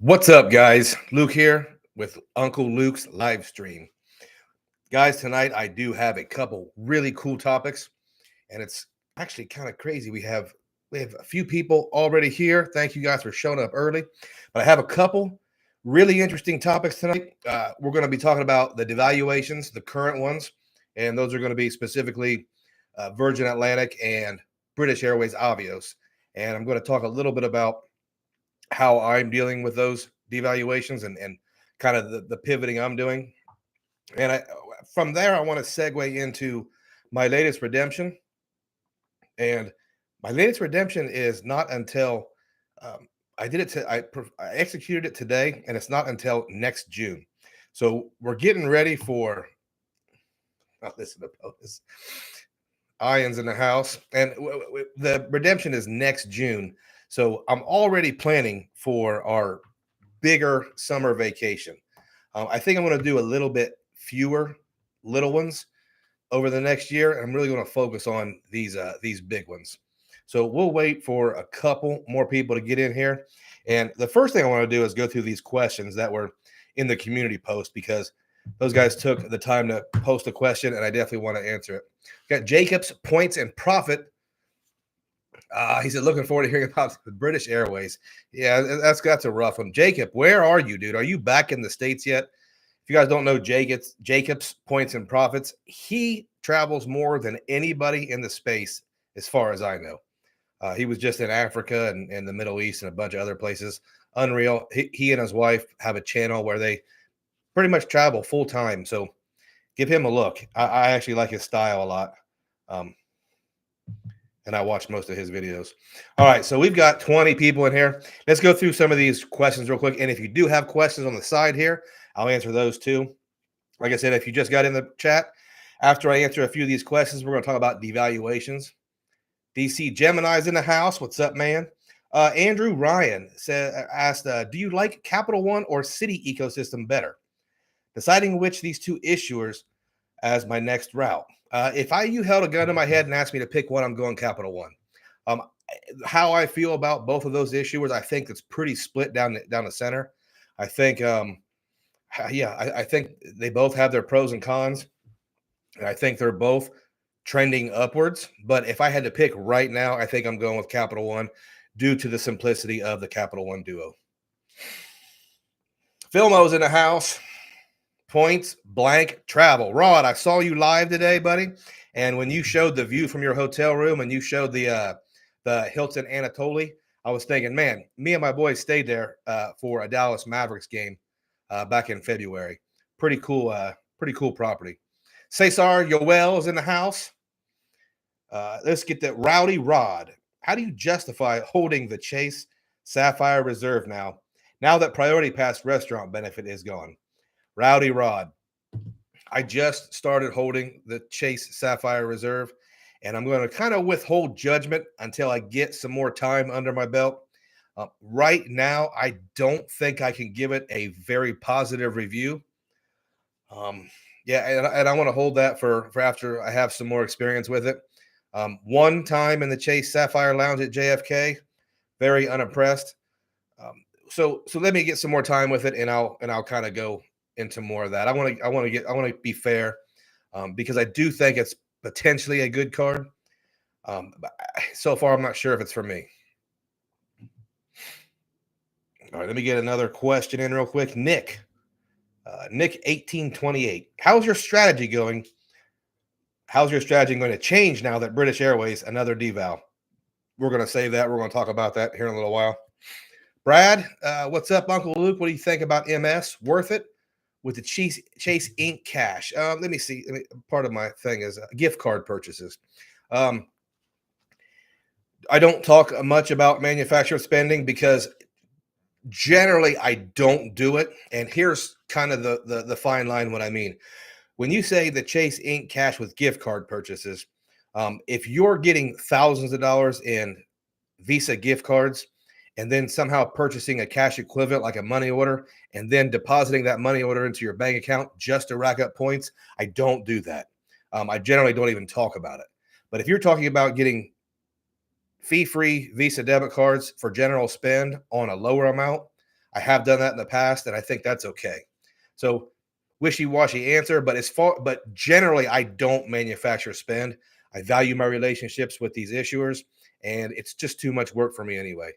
What's up, guys? Luke here with Uncle Luke's live stream. Guys, tonight I do have a couple really cool topics, and it's actually kind of crazy. We have a few people already here. Thank you guys for showing up early. But I have a couple really interesting topics tonight. We're going to be talking about the devaluations, the current ones, and those are going to be specifically Virgin Atlantic and British Airways Avios. And I'm going to talk a little bit about how I'm dealing with those devaluations and kind of the pivoting I'm doing. And from there, I want to segue into my latest redemption. And my latest redemption is not until I did it. I executed it today, and it's not until next June. So we're getting ready for. Listen to this. Ions in the house, and the redemption is next June. So I'm already planning for our bigger summer vacation. I think I'm going to do a little bit fewer little ones over the next year. I'm really going to focus on these big ones. So we'll wait for a couple more people to get in here. And the first thing I want to do is go through these questions that were in the community post, because those guys took the time to post a question, and I definitely want to answer it. Got Jacob's Points and Profit. He said, looking forward to hearing about the British Airways. Yeah, that's a rough one. Jacob, where are you, dude? Are you back in the States yet? If you guys don't know Jacob's Points and Profits, he travels more than anybody in the space, as far as I know. He was just in Africa and the Middle East and a bunch of other places. Unreal. He and his wife have a channel where they pretty much travel full time. So give him a look. I actually like his style a lot. And I watch most of his videos. All right, so we've got 20 people in here. Let's go through some of these questions real quick. And if you do have questions on the side here, I'll answer those too. Like I said, if you just got in the chat, after I answer a few of these questions, we're going to talk about devaluations. DC Gemini's in the house. What's up, man? Andrew Ryan asked, do you like Capital One or City ecosystem better? Deciding which these two issuers as my next route. If you held a gun to my head and asked me to pick one, I'm going Capital One. How I feel about both of those issuers, I think it's pretty split down the center. I think, I think they both have their pros and cons, and I think they're both trending upwards. But if I had to pick right now, I think I'm going with Capital One due to the simplicity of the Capital One duo. Filmo's in the house. Points blank travel. Rod, I saw you live today, buddy. And when you showed the view from your hotel room and you showed the Hilton Anatoly, I was thinking, man, me and my boys stayed there for a Dallas Mavericks game back in February. Pretty cool property. Cesar Yoel is in the house. Let's get that. Rowdy Rod. How do you justify holding the Chase Sapphire Reserve now that Priority Pass restaurant benefit is gone? Rowdy Rod, I just started holding the Chase Sapphire Reserve, and I'm going to kind of withhold judgment until I get some more time under my belt. Right now, I don't think I can give it a very positive review. And I want to hold that for after I have some more experience with it. One time in the Chase Sapphire Lounge at JFK, very unimpressed. So let me get some more time with it, and I'll kind of go into more of that. I want to be fair, because I do think it's potentially a good card. But so far, I'm not sure if it's for me. All right, let me get another question in real quick. Nick 1828. How's your strategy going? How's your strategy going to change now that British Airways, another deval? We're going to save that. We're going to talk about that here in a little while. Brad, what's up, Uncle Luke? What do you think about MS? Worth it? With the Chase Inc. cash. Let me see. Part of my thing is gift card purchases. I don't talk much about manufacturer spending because generally I don't do it. And here's kind of the fine line what I mean. When you say the Chase Inc. cash with gift card purchases, if you're getting thousands of dollars in Visa gift cards, and then somehow purchasing a cash equivalent like a money order and then depositing that money order into your bank account just to rack up points, I don't do that. I generally don't even talk about it. But if you're talking about getting fee-free Visa debit cards for general spend on a lower amount, I have done that in the past, and I think that's okay. So wishy-washy answer, but generally I don't manufacture spend. I value my relationships with these issuers, and it's just too much work for me anyway.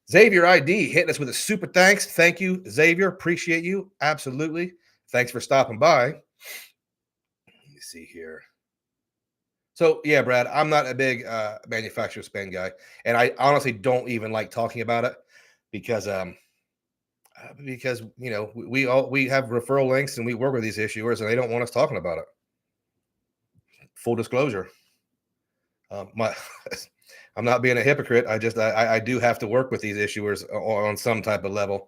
Xavier ID hitting us with a super thanks. Thank you, Xavier. Appreciate you. Absolutely. Thanks for stopping by. Let me see here. So yeah, Brad, I'm not a big manufacturer spend guy, and I honestly don't even like talking about it because we have referral links and we work with these issuers and they don't want us talking about it. Full disclosure, my I'm not being a hypocrite. I do have to work with these issuers on some type of level.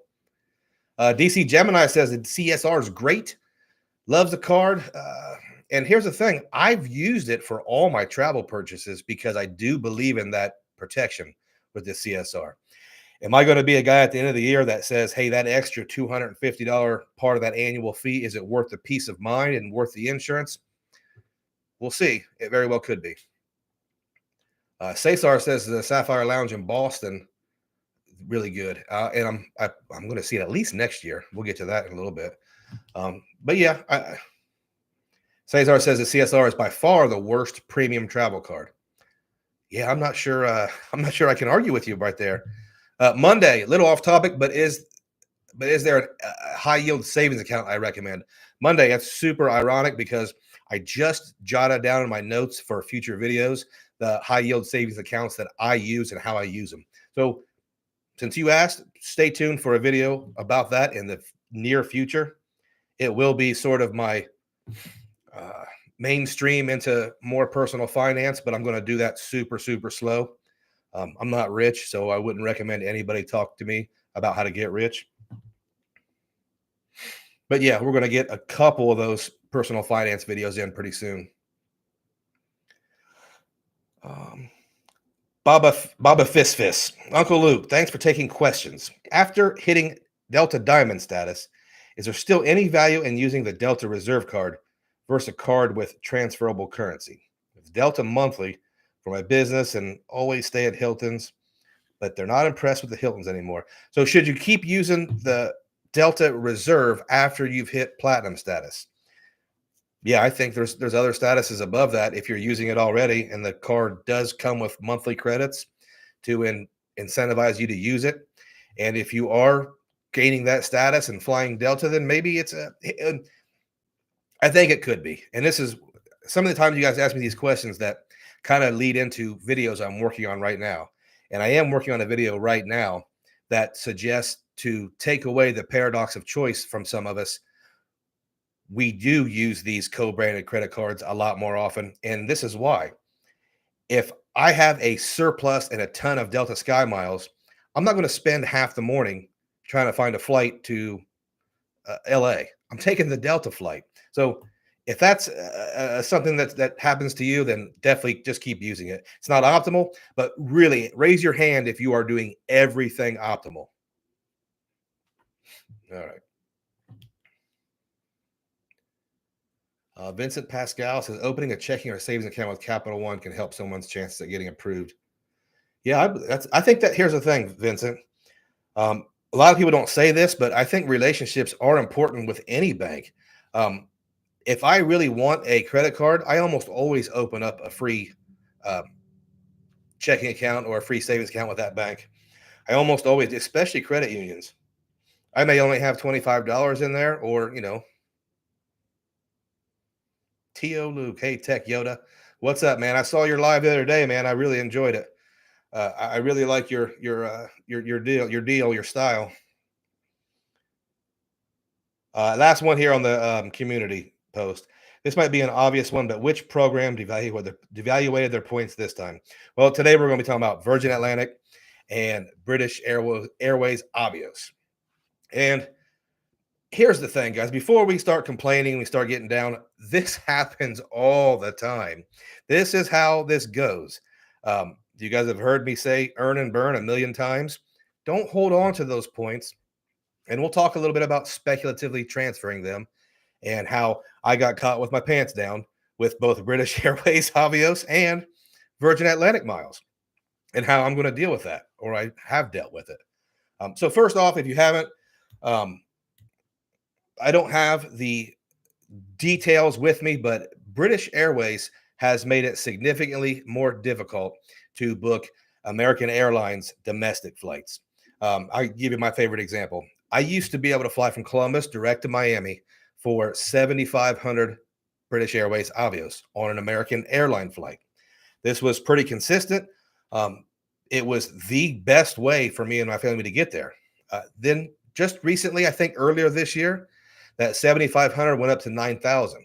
DC Gemini says that CSR is great, loves the card. And here's the thing, I've used it for all my travel purchases because I do believe in that protection with the CSR. Am I going to be a guy at the end of the year that says, hey, that extra $250 part of that annual fee, is it worth the peace of mind and worth the insurance? We'll see. It very well could be. Cesar says the Sapphire Lounge in Boston, really good. And I'm going to see it at least next year. We'll get to that in a little bit. But yeah, Cesar says the CSR is by far the worst premium travel card. Yeah, I'm not sure. I'm not sure I can argue with you right there. Monday, a little off topic, but is there a high yield savings account I recommend? Monday, that's super ironic because I just jotted down in my notes for future videos the high yield savings accounts that I use and how I use them. So since you asked, stay tuned for a video about that in the near future. It will be sort of my mainstream into more personal finance, but I'm going to do that super, super slow. I'm not rich, so I wouldn't recommend anybody talk to me about how to get rich. But yeah, we're going to get a couple of those personal finance videos in pretty soon. Baba Fist. Uncle Luke, thanks for taking questions. After hitting Delta Diamond status, is there still any value in using the Delta Reserve card versus a card with transferable currency? It's Delta monthly for my business and always stay at Hilton's, but they're not impressed with the Hilton's anymore. So should you keep using the Delta Reserve after you've hit platinum status? Yeah, I think there's other statuses above that if you're using it already, and the card does come with monthly credits to incentivize you to use it. And if you are gaining that status and flying Delta, then maybe I think it could be. And this is some of the times you guys ask me these questions that kind of lead into videos I'm working on right now. And I am working on a video right now that suggests to take away the paradox of choice from some of us. We do use these co-branded credit cards a lot more often. And this is why. If I have a surplus and a ton of Delta Sky miles, I'm not going to spend half the morning trying to find a flight to LA. I'm taking the Delta flight. So if that's something that happens to you, then definitely just keep using it. It's not optimal, but really raise your hand if you are doing everything optimal. All right. Vincent Pascal says opening a checking or savings account with Capital One can help someone's chances at getting approved. Yeah, I think that here's the thing, Vincent. A lot of people don't say this, but I think relationships are important with any bank. If I really want a credit card, I almost always open up a free checking account or a free savings account with that bank. I almost always, especially credit unions. I may only have $25 in there, or T.O. Luke, hey Tech Yoda, what's up, man? I saw your live the other day, man. I really enjoyed it. I really like your deal, your style. Last one here on the community post. This might be an obvious one, but which program devaluated their points this time? Well, today we're going to be talking about Virgin Atlantic and British Airways Avios. And here's the thing, guys. Before we start complaining, we start getting down, this happens all the time. This is how this goes. You guys have heard me say earn and burn a million times. Don't hold on to those points. And we'll talk a little bit about speculatively transferring them and how I got caught with my pants down with both British Airways Avios and Virgin Atlantic miles and how I'm going to deal with that, or I have dealt with it. So first off, if you haven't, um, I don't have the details with me, but British Airways has made it significantly more difficult to book American Airlines domestic flights. I give you my favorite example. I used to be able to fly from Columbus direct to Miami for 7,500 British Airways Avios on an American airline flight. This was pretty consistent. Um, it was the best way for me and my family to get there. Then just recently, I think earlier this year, that 7,500 went up to 9,000.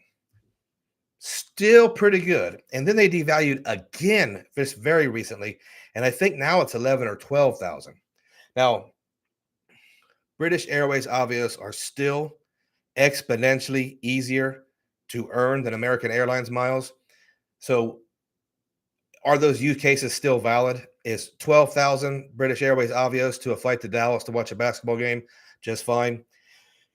Still pretty good. And then they devalued again just very recently. And I think now it's 11 or 12,000. Now, British Airways Avios are still exponentially easier to earn than American Airlines miles. So are those use cases still valid? Is 12,000 British Airways Avios to a flight to Dallas to watch a basketball game just fine?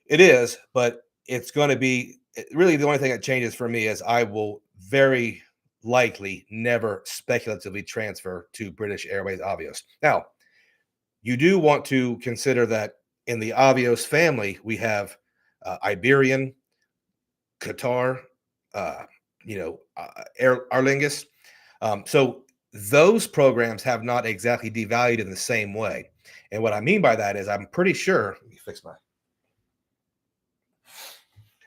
It is, but it's going to be really the only thing that changes for me is I will very likely never speculatively transfer to British Airways Avios. Now, you do want to consider that in the Avios family, we have Iberian, Qatar, Aer Lingus. So those programs have not exactly devalued in the same way. And what I mean by that is I'm pretty sure, let me fix my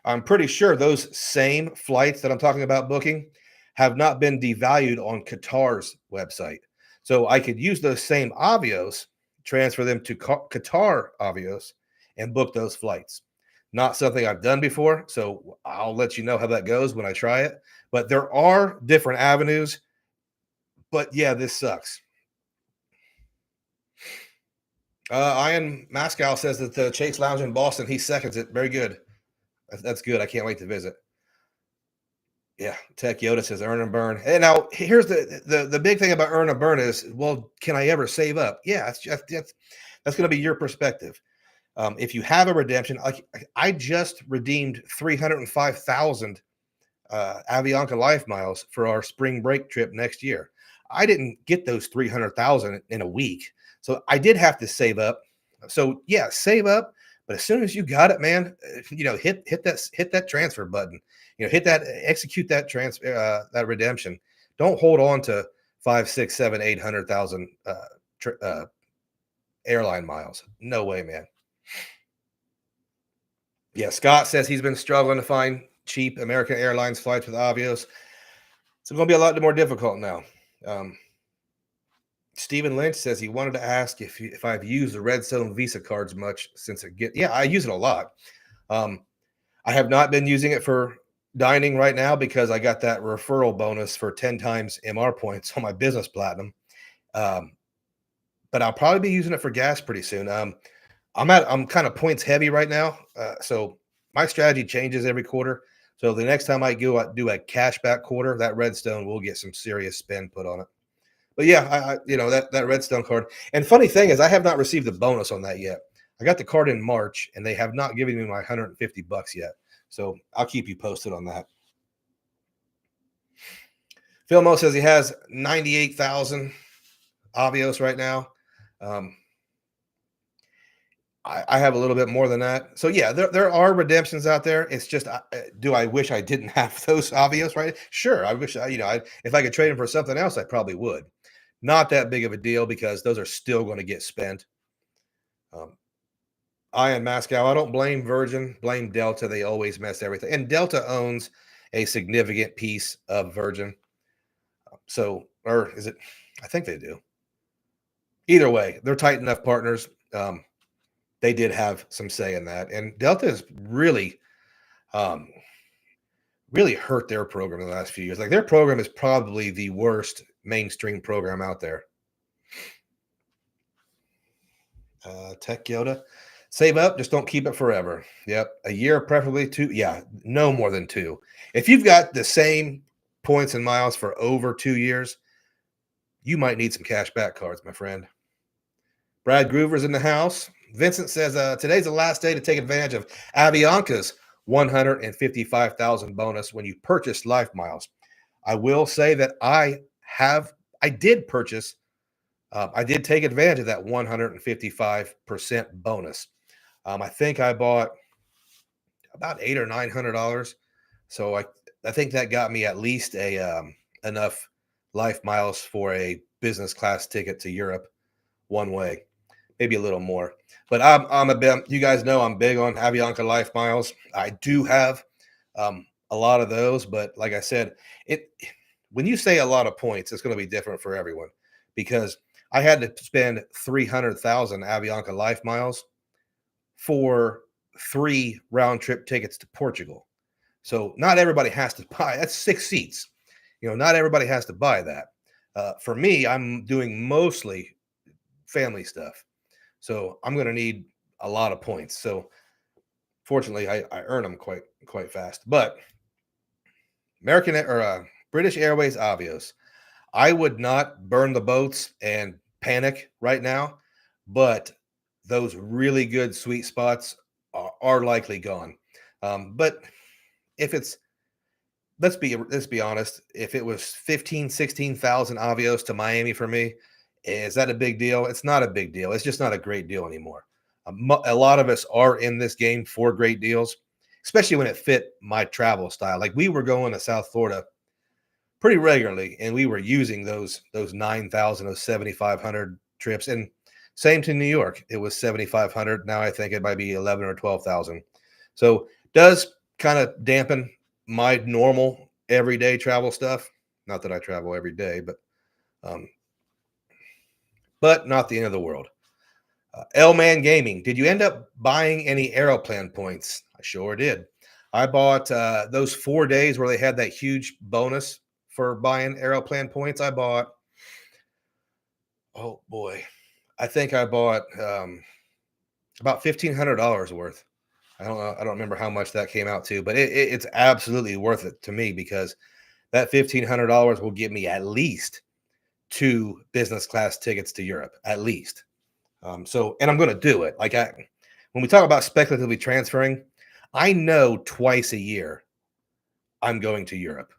I'm pretty sure those same flights that I'm talking about booking have not been devalued on Qatar's website. So I could use those same Avios, transfer them to Qatar Avios, and book those flights. Not something I've done before, so I'll let you know how that goes when I try it. But there are different avenues. But yeah, this sucks. Ian Mascow says that the Chase Lounge in Boston, he seconds it. Very good. That's good. I can't wait to visit. Yeah, Tech Yoda says earn and burn. And now here's the big thing about earn and burn is, well, can I ever save up? Yeah, that's going to be your perspective. If you have a redemption, like I just redeemed 305,000 Avianca Life miles for our spring break trip next year. I didn't get those 300,000 in a week, so I did have to save up. So yeah, save up. But as soon as you got it, man, hit that transfer button. Execute that transfer, that redemption. Don't hold on to 5, 6, 7, 800,000 airline miles. No way, man. Yeah, Scott says he's been struggling to find cheap American Airlines flights with Avios. It's going to be a lot more difficult now. Stephen Lynch says he wanted to ask if I've used the Redstone Visa cards much since yeah, I use it a lot. I have not been using it for dining right now because I got that referral bonus for 10 times MR points on my business platinum. But I'll probably be using it for gas pretty soon. I'm kind of points heavy right now. So my strategy changes every quarter. So the next time I do a cashback quarter, that Redstone will get some serious spend put on it. But yeah, that Redstone card. And funny thing is, I have not received a bonus on that yet. I got the card in March, and they have not given me my $150 yet. So I'll keep you posted on that. Phil Mo says he has 98,000 Avios right now. I have a little bit more than that. So yeah, there are redemptions out there. It's just, do I wish I didn't have those Avios, right? Sure, I wish if I could trade them for something else, I probably would. Not that big of a deal because those are still going to get spent. Ian Mascow, I don't blame Virgin, blame Delta. They always mess everything. And Delta owns a significant piece of Virgin. Or is it? I think they do. Either way, they're tight enough partners. They did have some say in that. And Delta has really hurt their program in the last few years. Like their program is probably the worst mainstream program out there. Tech Yoda, save up, just don't keep it forever. Yep, a year, preferably 2. Yeah, no more than 2. If you've got the same points and miles for over 2 years, you might need some cash back cards, my friend. Brad Groover's in the house. Vincent says today's the last day to take advantage of Avianca's 155,000 bonus when you purchase life miles. I will say that I did purchase I did take advantage of that 155% bonus. I think I bought about $800 or $900. So I think that got me at least a enough life miles for a business class ticket to Europe one way, maybe a little more. But I'm a bit. You guys know I'm big on Avianca life miles. I do have a lot of those, but like I said, it when you say a lot of points, it's going to be different for everyone because I had to spend 300,000 Avianca life miles for 3 round trip tickets to Portugal. So not everybody has to buy. That's 6 seats. Not everybody has to buy that. For me, I'm doing mostly family stuff, so I'm going to need a lot of points. So fortunately, I earn them quite fast. But American or British Airways Avios, I would not burn the boats and panic right now, but those really good sweet spots are likely gone. But if it's let's be honest, if it was 15, 16,000 Avios to Miami for me, is that a big deal? It's not a big deal. It's just not a great deal anymore. A lot of us are in this game for great deals, especially when it fit my travel style. Like we were going to South Florida pretty regularly, and we were using those 9,000 of 7,500 trips. And same to New York, it was 7,500. Now I think it might be 11 or 12,000. So does kind of dampen my normal everyday travel stuff. Not that I travel every day, um, but not the end of the world. L-Man Gaming, did you end up buying any Aeroplan points? I sure did. I bought those 4 days where they had that huge bonus for buying Aeroplan points. I bought, oh boy, I think I bought about $1,500 worth. I don't know. I don't remember how much that came out to, but it's absolutely worth it to me because that $1,500 will give me at least 2 business class tickets to Europe, at least. And I'm going to do it. When we talk about speculatively transferring, I know twice a year I'm going to Europe,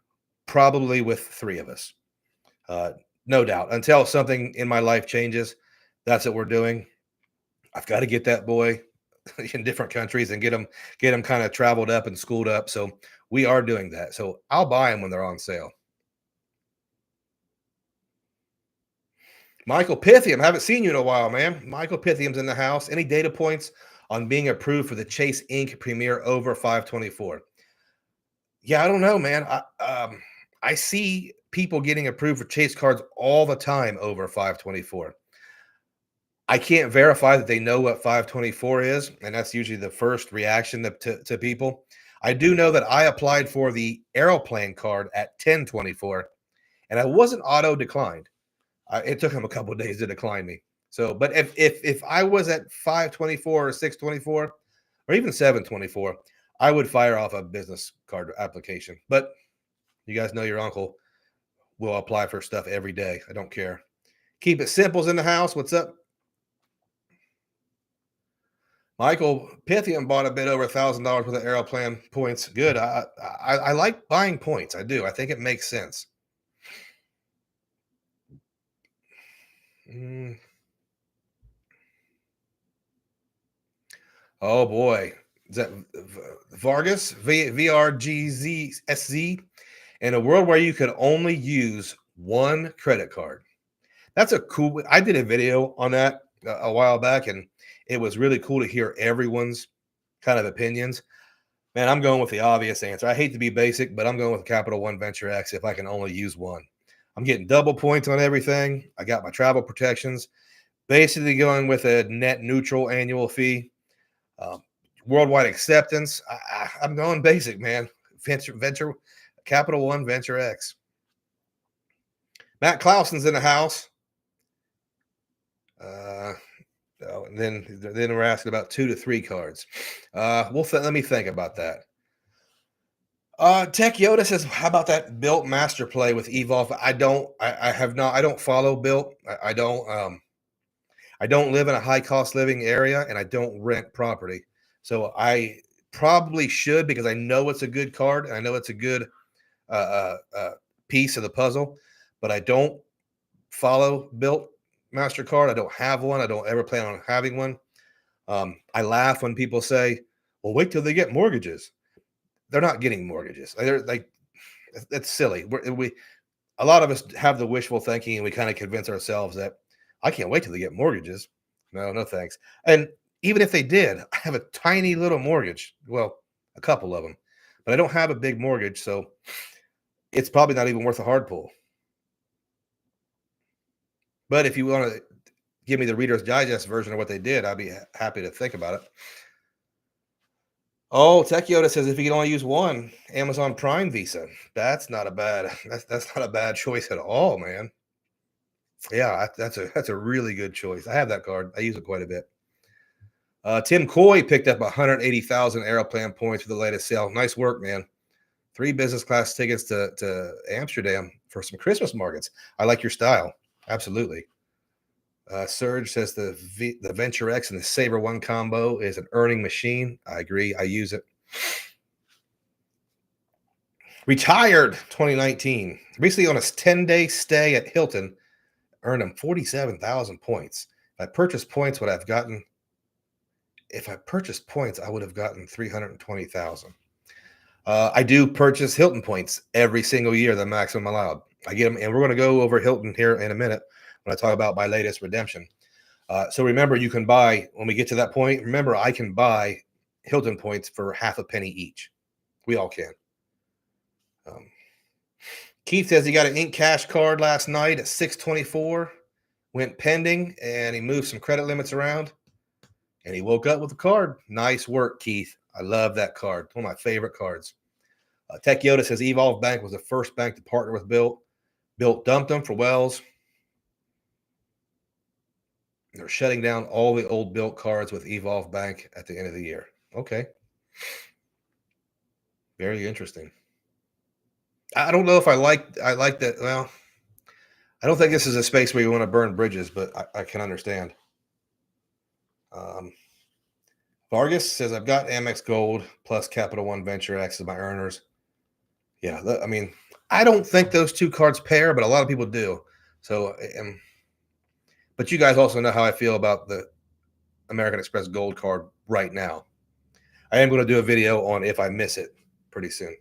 probably with 3 of us. Uh, no doubt. Until something in my life changes, that's what we're doing. I've got to get that boy in different countries and get him kind of traveled up and schooled up. So we are doing that. So I'll buy them when they're on sale. Michael Pythium, haven't seen you in a while, man. Michael Pythium's in the house. Any data points on being approved for the Chase Inc. Premier over 524? Yeah, I don't know, man. I see people getting approved for Chase cards all the time over 524. I can't verify that they know what 524 is, and that's usually the first reaction to people. I do know that I applied for the Aeroplan card at 1024, and I wasn't auto declined. It took him a couple of days to decline me. So, but if I was at 524 or 624 or even 724, I would fire off a business card application. But you guys know your uncle will apply for stuff every day. I don't care. Keep it simple's in the house. What's up? Michael Pythium bought a bit over $1,000 worth of Aeroplan points. Good. I like buying points. I do. I think it makes sense. Oh boy, is that Vargas VRGZSZ? In a world where you could only use one credit card. That's a cool. I did a video on that a while back, and it was really cool to hear everyone's kind of opinions. Man, I'm going with the obvious answer. I hate to be basic, but I'm going with Capital One Venture X if I can only use one. I'm getting double points on everything. I got my travel protections. Basically, going with a net neutral annual fee. Um, Worldwide acceptance. I'm going basic, man. Venture, Capital One Venture X. Matt Clausen's in the house. And then we're asking about 2 to 3 cards. Let me think about that. Tech Yoda says, "How about that Built Master Play with Evolve?" I have not. I don't follow Built. I don't. I don't live in a high cost living area, and I don't rent property. So I probably should because I know it's a good card and I know it's a good piece of the puzzle, but I don't follow Built. MasterCard. I don't have one. I don't ever plan on having one. I laugh when people say, well, wait till they get mortgages. They're not getting mortgages. They're like, that's silly. We a lot of us have the wishful thinking, and we kind of convince ourselves that I can't wait till they get mortgages. No, no thanks. And even if they did, I have a tiny little mortgage. Well, a couple of them, but I don't have a big mortgage, so it's probably not even worth a hard pull. But if you want to give me the Reader's Digest version of what they did, I'd be happy to think about it. Oh, Tech Yoda says if you can only use one Amazon Prime Visa, that's not a bad that's not a bad choice at all, man. Yeah, that's a really good choice. I have that card. I use it quite a bit. Tim Coy picked up 180,000 Aeroplan points for the latest sale. Nice work, man. 3 business class tickets to Amsterdam for some Christmas markets. I like your style. Absolutely. Serge says the Venture X and the Saber One combo is an earning machine. I agree. I use it. Retired 2019. Recently on a 10-day stay at Hilton, earned him 47,000 points. If I purchased points, I would have gotten 320,000. I do purchase Hilton points every single year, the maximum allowed. I get them, and we're going to go over Hilton here in a minute when I talk about my latest redemption. So remember, you can buy, when we get to that point, remember, I can buy Hilton points for half a penny each. We all can. Keith says he got an Ink Cash card last night at 624, went pending, and he moved some credit limits around, and he woke up with the card. Nice work, Keith. I love that card. One of my favorite cards. Tech Yoda says Evolve Bank was the first bank to partner with Bilt. Bilt dumped them for Wells. They're shutting down all the old Bilt cards with Evolve Bank at the end of the year. Okay. Very interesting. I don't know if I like that. Well, I don't think this is a space where you want to burn bridges, but I can understand. Vargas says, I've got Amex Gold plus Capital One Venture X as my earners. Yeah, I mean, I don't think those two cards pair, but a lot of people do. So, but you guys also know how I feel about the American Express Gold card right now. I am going to do a video on if I miss it pretty soon.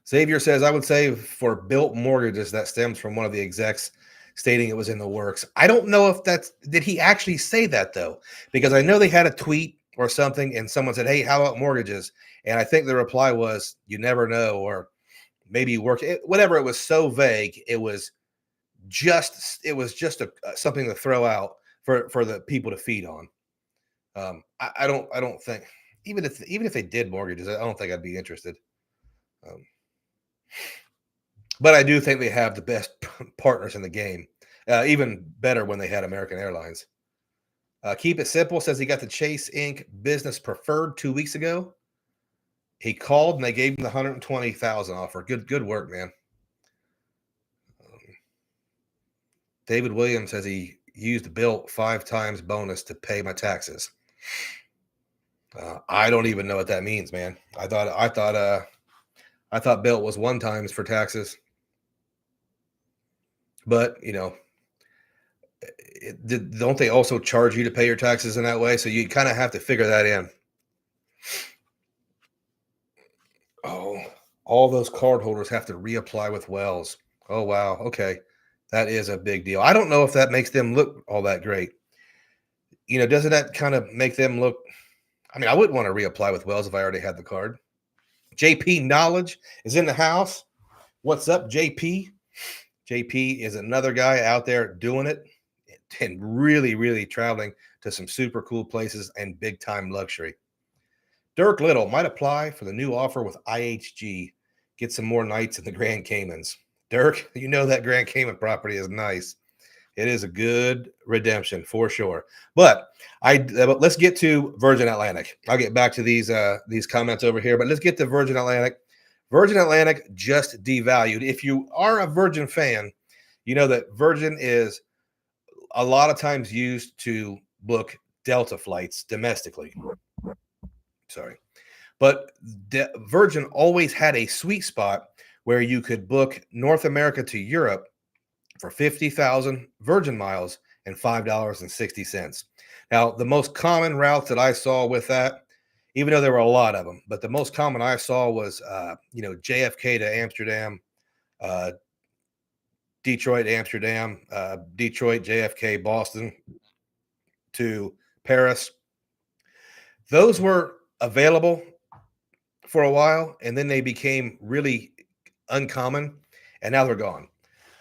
Xavier says, I would say for Bilt mortgages, that stems from one of the execs stating it was in the works. I don't know if did he actually say that though? Because I know they had a tweet or something and someone said, hey, how about mortgages? And I think the reply was, you never know, or maybe whatever. It was so vague. It was just something to throw out for the people to feed on. I don't think, even if they did mortgages, I don't think I'd be interested. But I do think they have the best partners in the game. Even better when they had American Airlines. Keep It Simple says he got the Chase Inc. Business Preferred 2 weeks ago. He called and they gave him the 120,000 offer. Good work, man. David Williams says he used Bilt 5 times bonus to pay my taxes. I don't even know what that means, man. I thought Bilt was 1 times for taxes. But, don't they also charge you to pay your taxes in that way? So you kind of have to figure that in. Oh, all those cardholders have to reapply with Wells. Oh, wow. Okay. That is a big deal. I don't know if that makes them look all that great. Doesn't that kind of make them look? I mean, I wouldn't want to reapply with Wells if I already had the card. JP Knowledge is in the house. What's up, JP? JP is another guy out there doing it and really, really traveling to some super cool places and big time luxury. Dirk Little might apply for the new offer with IHG. Get some more nights in the Grand Caymans. Dirk, that Grand Cayman property is nice. It is a good redemption for sure. But let's get to Virgin Atlantic. I'll get back to these comments over here, but let's get to Virgin Atlantic. Virgin Atlantic just devalued. If you are a Virgin fan, you know that Virgin is a lot of times used to book Delta flights domestically. Sorry. But Virgin always had a sweet spot where you could book North America to Europe for 50,000 Virgin miles and $5.60. Now, the most common routes that I saw with that, even though there were a lot of them, but the most common I saw was, JFK to Amsterdam, uh, Detroit, Amsterdam, Detroit, JFK, Boston to Paris. Those were available for a while, and then they became really uncommon, and now they're gone.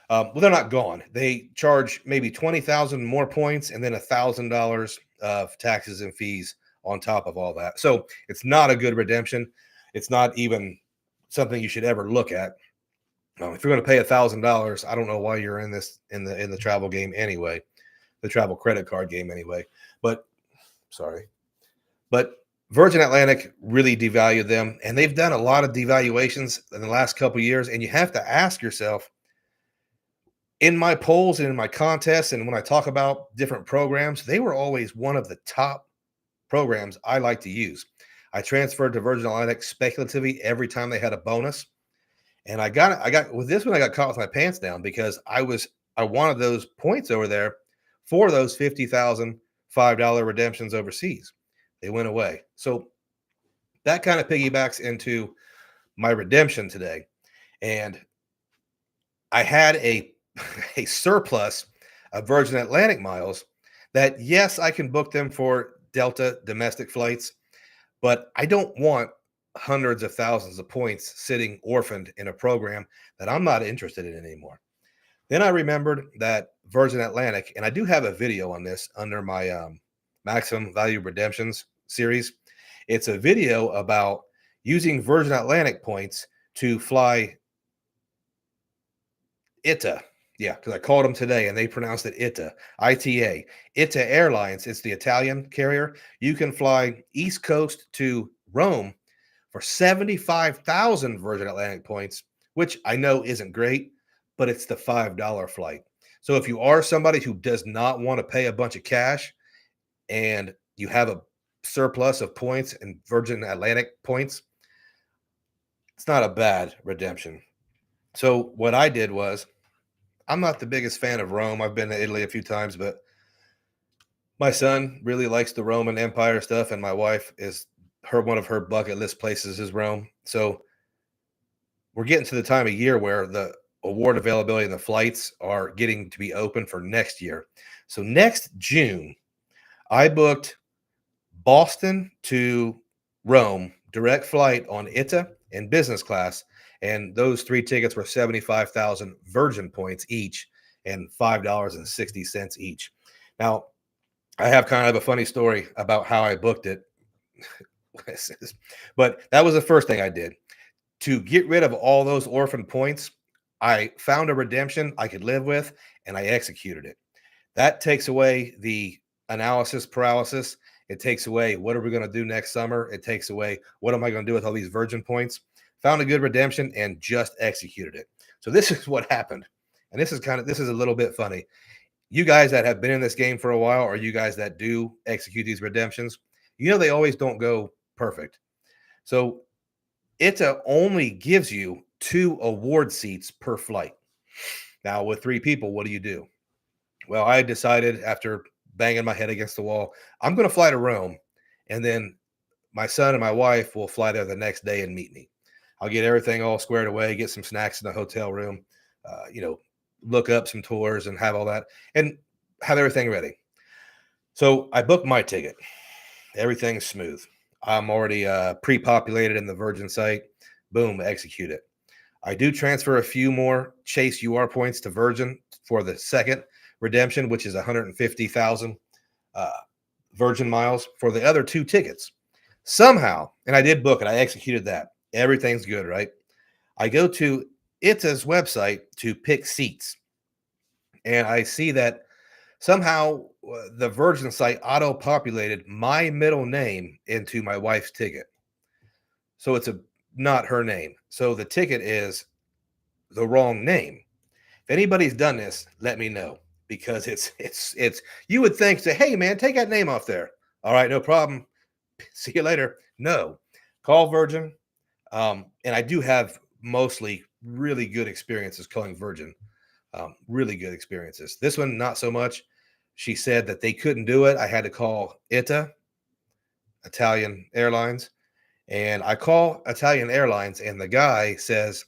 Well, they're not gone. They charge maybe 20,000 more points and then $1,000 of taxes and fees on top of all that. So it's not a good redemption. It's not even something you should ever look at. If you're going to pay $1,000, I don't know why you're in this in the travel game anyway, the travel credit card game anyway. But sorry, but Virgin Atlantic really devalued them, and they've done a lot of devaluations in the last couple of years. And you have to ask yourself, in my polls and in my contests, and when I talk about different programs, they were always one of the top programs I like to use. I transferred to Virgin Atlantic speculatively every time they had a bonus. And I got with this one, I got caught with my pants down because I wanted those points over there for those 50,000 $5 redemptions overseas. They went away. So that kind of piggybacks into my redemption today. And I had a a surplus of Virgin Atlantic miles that, yes, I can book them for Delta domestic flights, but I don't want hundreds of thousands of points sitting orphaned in a program that I'm not interested in anymore. Then I remembered that Virgin Atlantic, and I do have a video on this under my Maximum Value Redemptions series. It's a video about using Virgin Atlantic points to fly ITA. Yeah, because I called them today and they pronounced it ITA, ITA. ITA Airlines, it's the Italian carrier. You can fly East Coast to Rome for 75,000 Virgin Atlantic points, which I know isn't great, but it's the $5 flight. So if you are somebody who does not want to pay a bunch of cash and you have a surplus of points and Virgin Atlantic points, it's not a bad redemption. So what I did was, I'm not the biggest fan of Rome. I've been to Italy a few times, but my son really likes the Roman Empire stuff, and my wife is one of her bucket list places is Rome. So we're getting to the time of year where the award availability and the flights are getting to be open for next year. So next June, I booked Boston to Rome direct flight on ITA and business class, and those 3 tickets were 75,000 Virgin points each and $5.60 each. Now, I have kind of a funny story about how I booked it, but that was the first thing I did. To get rid of all those orphan points, I found a redemption I could live with, and I executed it. That takes away the analysis paralysis. It takes away what are we going to do next summer? It takes away what am I going to do with all these Virgin points? Found a good redemption and just executed it. So this is what happened. And this is a little bit funny. You guys that have been in this game for a while, or you guys that do execute these redemptions, they always don't go perfect. So ITA only gives you 2 award seats per flight. Now, with 3 people, what do? Well, I decided after banging my head against the wall, I'm going to fly to Rome, and then my son and my wife will fly there the next day and meet me. I'll get everything all squared away, get some snacks in the hotel room, look up some tours and have all that and have everything ready. So I booked my ticket. Everything's smooth. I'm already pre-populated in the Virgin site. Boom, execute it. I do transfer a few more Chase UR points to Virgin for the second redemption, which is 150,000 Virgin miles for the other 2 tickets. Somehow, and I did book it, I executed that. Everything's good, right? I go to ITA's website to pick seats, and I see that somehow the Virgin site auto-populated my middle name into my wife's ticket. So it's not her name. So the ticket is the wrong name. If anybody's done this, let me know, because it's you would think, say, hey man, take that name off there. All right, no problem. See you later. No, call Virgin. And I do have mostly really good experiences calling Virgin. Really good experiences. This one, not so much. She said that they couldn't do it. I had to call ITA, Italian Airlines, and I call Italian Airlines, and the guy says,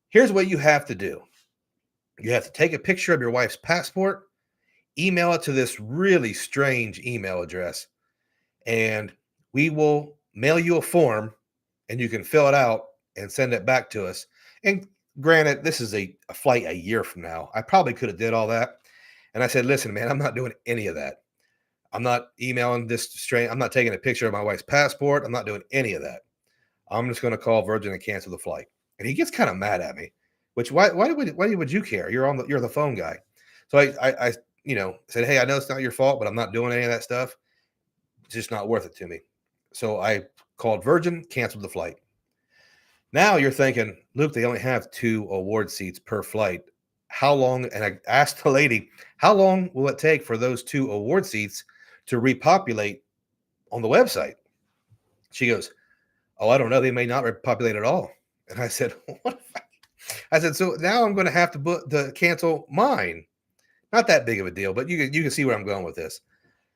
here's what you have to do. You have to take a picture of your wife's passport, email it to this really strange email address, and we will mail you a form, and you can fill it out and send it back to us. And granted, this is a flight a year from now. I probably could have did all that. And I said, listen, man, I'm not doing any of that. I'm not emailing this strange. I'm not taking a picture of my wife's passport. I'm not doing any of that. I'm just going to call Virgin and cancel the flight. And he gets kind of mad at me, which why would you care? You're the phone guy. So I said, hey, I know it's not your fault, but I'm not doing any of that stuff. It's just not worth it to me. So I called Virgin, canceled the flight. Now you're thinking, Luke, they only have 2 award seats per flight. How long? And I asked the lady, how long will it take for those 2 award seats to repopulate on the website? She goes, oh, I don't know. They may not repopulate at all. And I said, what? I said, so now I'm going to have to cancel mine. Not that big of a deal, but you can see where I'm going with this.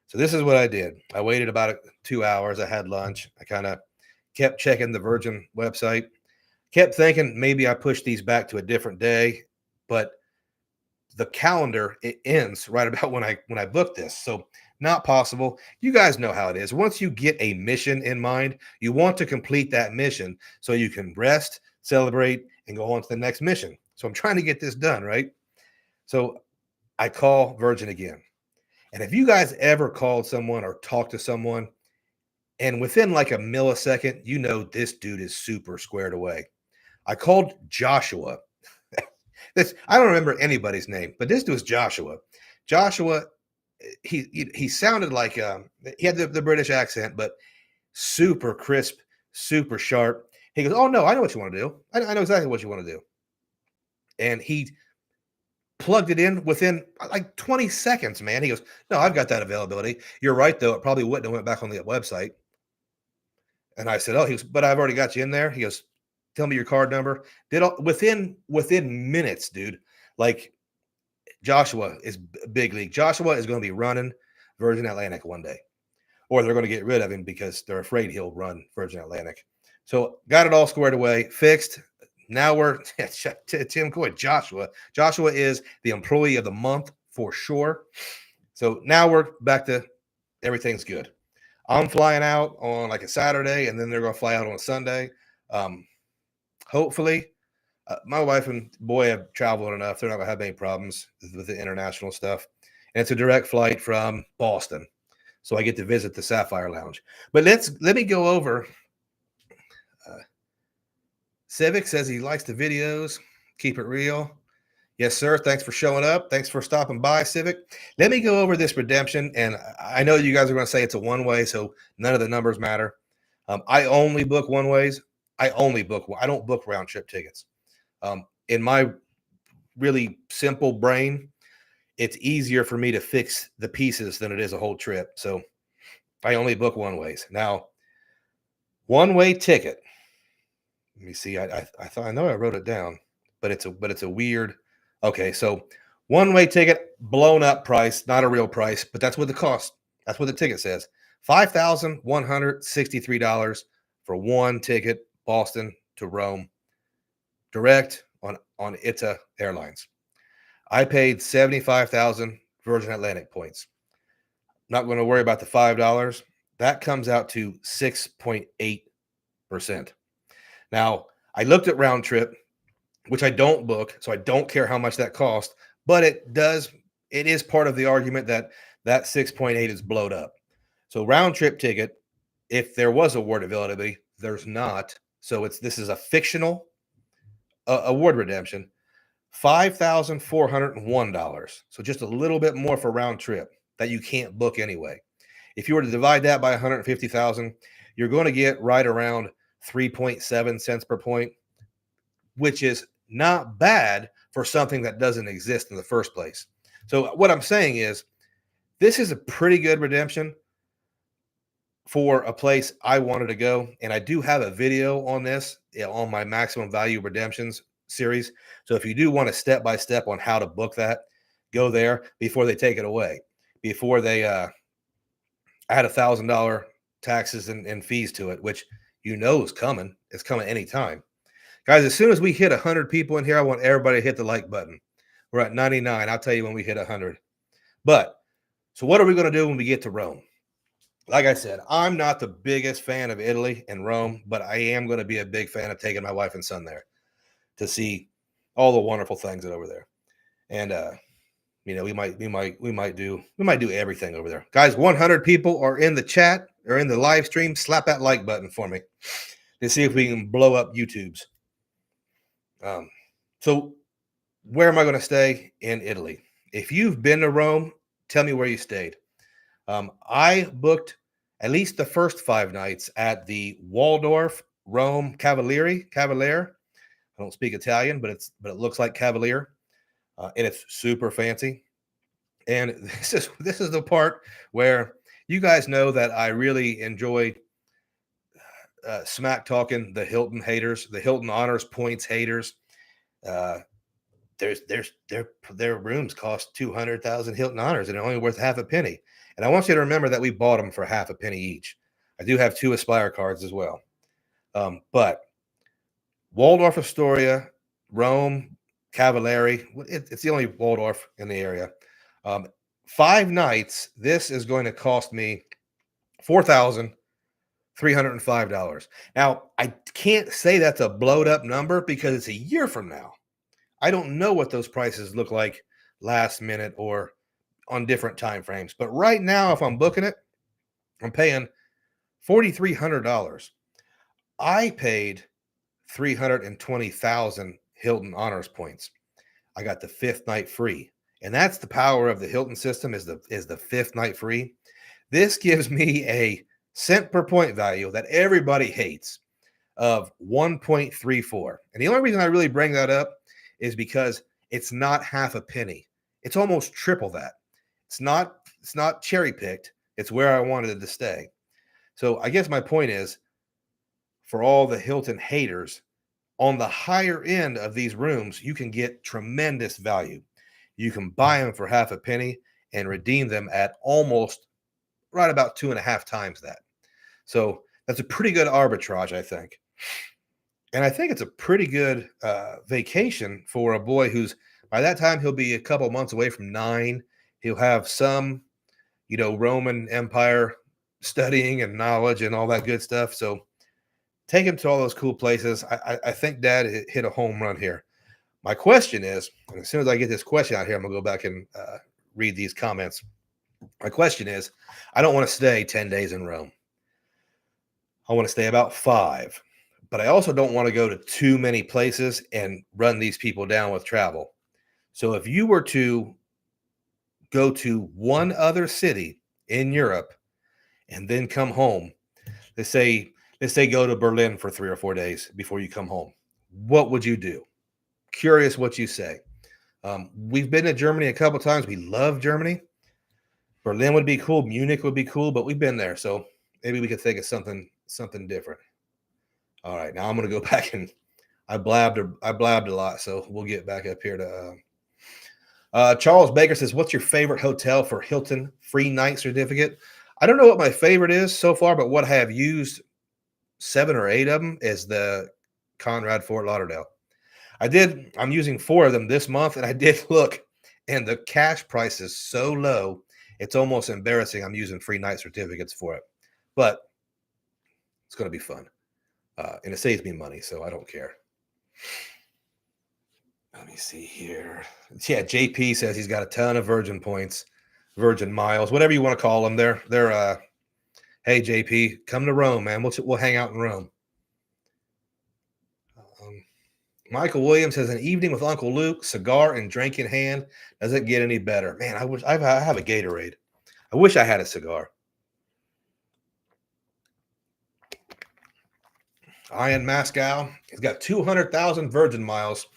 So this is what I did. I waited about 2 hours. I had lunch. I kind of kept checking the Virgin website. Kept thinking maybe I pushed these back to a different day, but the calendar, it ends right about when I booked this. So not possible. You guys know how it is. Once you get a mission in mind, you want to complete that mission so you can rest, celebrate, and go on to the next mission. So I'm trying to get this done, right? So I call Virgin again. And if you guys ever called someone or talked to someone, and within like a millisecond, you know this dude is super squared away. I called Joshua. I don't remember anybody's name, but this dude was Joshua. Joshua, he sounded like he had the British accent, but super crisp, super sharp. He goes, "Oh no, I know what you want to do. I know exactly what you want to do." And he plugged it in within like 20 seconds, man. He goes, "No, I've got that availability. You're right, though. It probably wouldn't have went back on the website." And I said, "Oh," he goes, "but I've already got you in there." He goes, "Tell me your card number." Did all within minutes, dude. Like Joshua is big league. Joshua is going to be running Virgin Atlantic one day, or they're going to get rid of him because they're afraid he'll run Virgin Atlantic. So got it all squared away, fixed. Now we're Tim Coy, Joshua. Joshua is the employee of the month for sure. So now we're back to everything's good. I'm flying out on like a Saturday, and then they're going to fly out on a Sunday. Hopefully, my wife and boy have traveled enough. They're not going to have any problems with the international stuff. And it's a direct flight from Boston. So I get to visit the Sapphire Lounge. But let me go over. Civic says he likes the videos. Keep it real. Yes, sir. Thanks for showing up. Thanks for stopping by, Civic. Let me go over this redemption. And I know you guys are going to say it's a one-way, so none of the numbers matter. I only book one-ways. I don't book round-trip tickets. In my really simple brain, it's easier for me to fix the pieces than it is a whole trip. So I only book one-ways. Now, one-way ticket. Let me see. I know I wrote it down, but it's a weird. Okay, so one-way ticket, blown up price, not a real price, but that's what the cost. That's what the ticket says. $5,163 for one ticket, Boston to Rome, direct on ITA Airlines. I paid 75,000 Virgin Atlantic points. Not going to worry about the $5. That comes out to 6.8%. Now, I looked at round trip, which I don't book, so I don't care how much that cost, but it is part of the argument that 6.8 is blowed up. So round trip ticket, if there was award availability, there's not. So this is a fictional award redemption, $5,401. So just a little bit more for round trip that you can't book anyway. If you were to divide that by 150,000, you're going to get right around 3.7 cents per point, which is not bad for something that doesn't exist in the first place. So what I'm saying is this is a pretty good redemption for a place I wanted to go. And I do have a video on this on my maximum value redemptions series. So if you do want a step by step on how to book that, go there before they take it away, before they add $1,000 taxes and fees to it, which is coming. It's coming anytime. Guys, as soon as we hit 100 people in here, I want everybody to hit the like button. We're at 99. I'll tell you when we hit 100. But so what are we going to do when we get to Rome? Like I said, I'm not the biggest fan of Italy and Rome, but I am going to be a big fan of taking my wife and son there to see all the wonderful things that are over there. And we might do everything over there. Guys, 100 people are in the chat or in the live stream. Slap that like button for me to see if we can blow up YouTube's. So where am I going to stay in Italy? If you've been to Rome, tell me where you stayed. I booked at least the first 5 nights at the Waldorf Rome Cavaliere. I don't speak Italian, but it looks like Cavalier, and it's super fancy. And this is the part where you guys know that I really enjoy smack talking the Hilton haters, the Hilton honors points haters. Their rooms cost 200,000 Hilton honors and they're only worth half a penny. And I want you to remember that we bought them for half a penny each. I do have 2 Aspire cards as well. But Waldorf Astoria, Rome, Cavaliere, it's the only Waldorf in the area. 5 nights, this is going to cost me $4,305. Now, I can't say that's a blowed up number because it's a year from now. I don't know what those prices look like last minute or on different time frames. But right now, if I'm booking it, I'm paying $4,300. I paid 320,000 Hilton honors points. I got the 5th night free. And that's the power of the Hilton system is the 5th night free. This gives me a cent per point value that everybody hates of 1.34. And the only reason I really bring that up is because it's not half a penny. It's almost triple that. It's not cherry picked. It's where I wanted it to stay. So I guess my point is, for all the Hilton haters, on the higher end of these rooms, you can get tremendous value. You can buy them for half a penny and redeem them at almost right about 2.5 times that. So that's a pretty good arbitrage, I think. And I think it's a pretty good vacation for a boy who's, by that time, he'll be a couple months away from 9. He'll have some, Roman Empire studying and knowledge and all that good stuff. So take him to all those cool places. I think Dad hit a home run here. My question is, and as soon as I get this question out here, I'm going to go back and read these comments. My question is, I don't want to stay 10 days in Rome. I want to stay about 5. But I also don't want to go to too many places and run these people down with travel. So if you were to go to one other city in Europe and then come home, let's say go to Berlin for 3 or 4 days before you come home, what would you do? Curious what you say. We've been to Germany a couple times. We love Germany. Berlin would be cool. Munich would be cool, but we've been there. So maybe we could think of something different. All right, now I'm going to go back and I blabbed a lot, so we'll get back up here to Charles Baker says, what's your favorite hotel for Hilton free night certificate? I don't know what my favorite is so far, but what I have used 7 or 8 of them is the Conrad Fort Lauderdale. I'm using 4 of them this month, and I did look, and the cash price is so low, it's almost embarrassing. I'm using free night certificates for it, but it's going to be fun. And it saves me money, so I don't care. Let me see here. Yeah, JP says he's got a ton of Virgin points, Virgin miles, whatever you want to call them. They're hey JP, come to Rome, man. We'll hang out in Rome. Michael Williams says an evening with Uncle Luke, cigar and drink in hand. Doesn't get any better. Man, I have a Gatorade. I wish I had a cigar. Ian Mascow, he's got 200,000 Virgin miles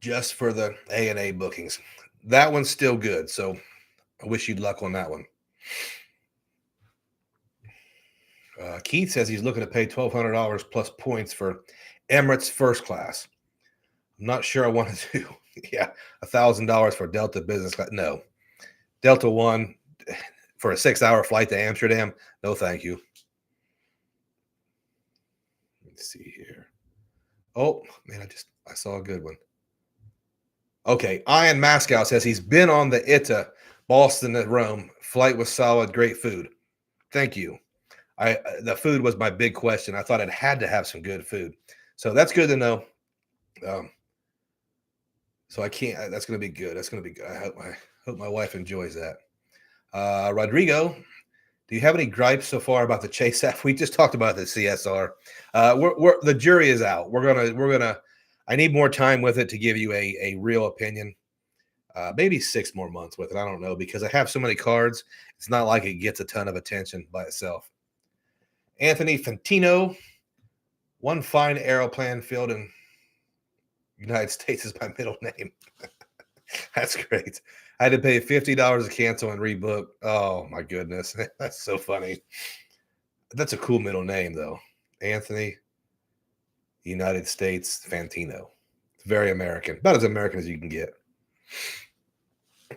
just for the A&A bookings. That one's still good, so I wish you'd luck on that one. Keith says he's looking to pay $1,200 plus points for Emirates first class. I'm not sure I want to do. Yeah, $1,000 for Delta business class. No, Delta One for a 6-hour flight to Amsterdam. No, thank you. Let's see here. Oh man, I saw a good one. Okay, Ian Mascow says he's been on the ITA Boston to Rome. Flight was solid, great food. Thank you. The food was my big question. I thought it had to have some good food, so that's good to know. So I can't. That's going to be good. That's going to be good. I hope my wife enjoys that. Rodrigo, do you have any gripes so far about the Chase app? We just talked about the CSR. The jury is out. We're gonna. I need more time with it to give you a real opinion. Maybe 6 more months with it. I don't know, because I have so many cards. It's not like it gets a ton of attention by itself. Anthony Fantino, one fine aeroplan field in United States is my middle name. That's great. I had to pay $50 to cancel and rebook. Oh my goodness. That's so funny. That's a cool middle name though. Anthony, United States, Fantino. It's very American. About as American as you can get.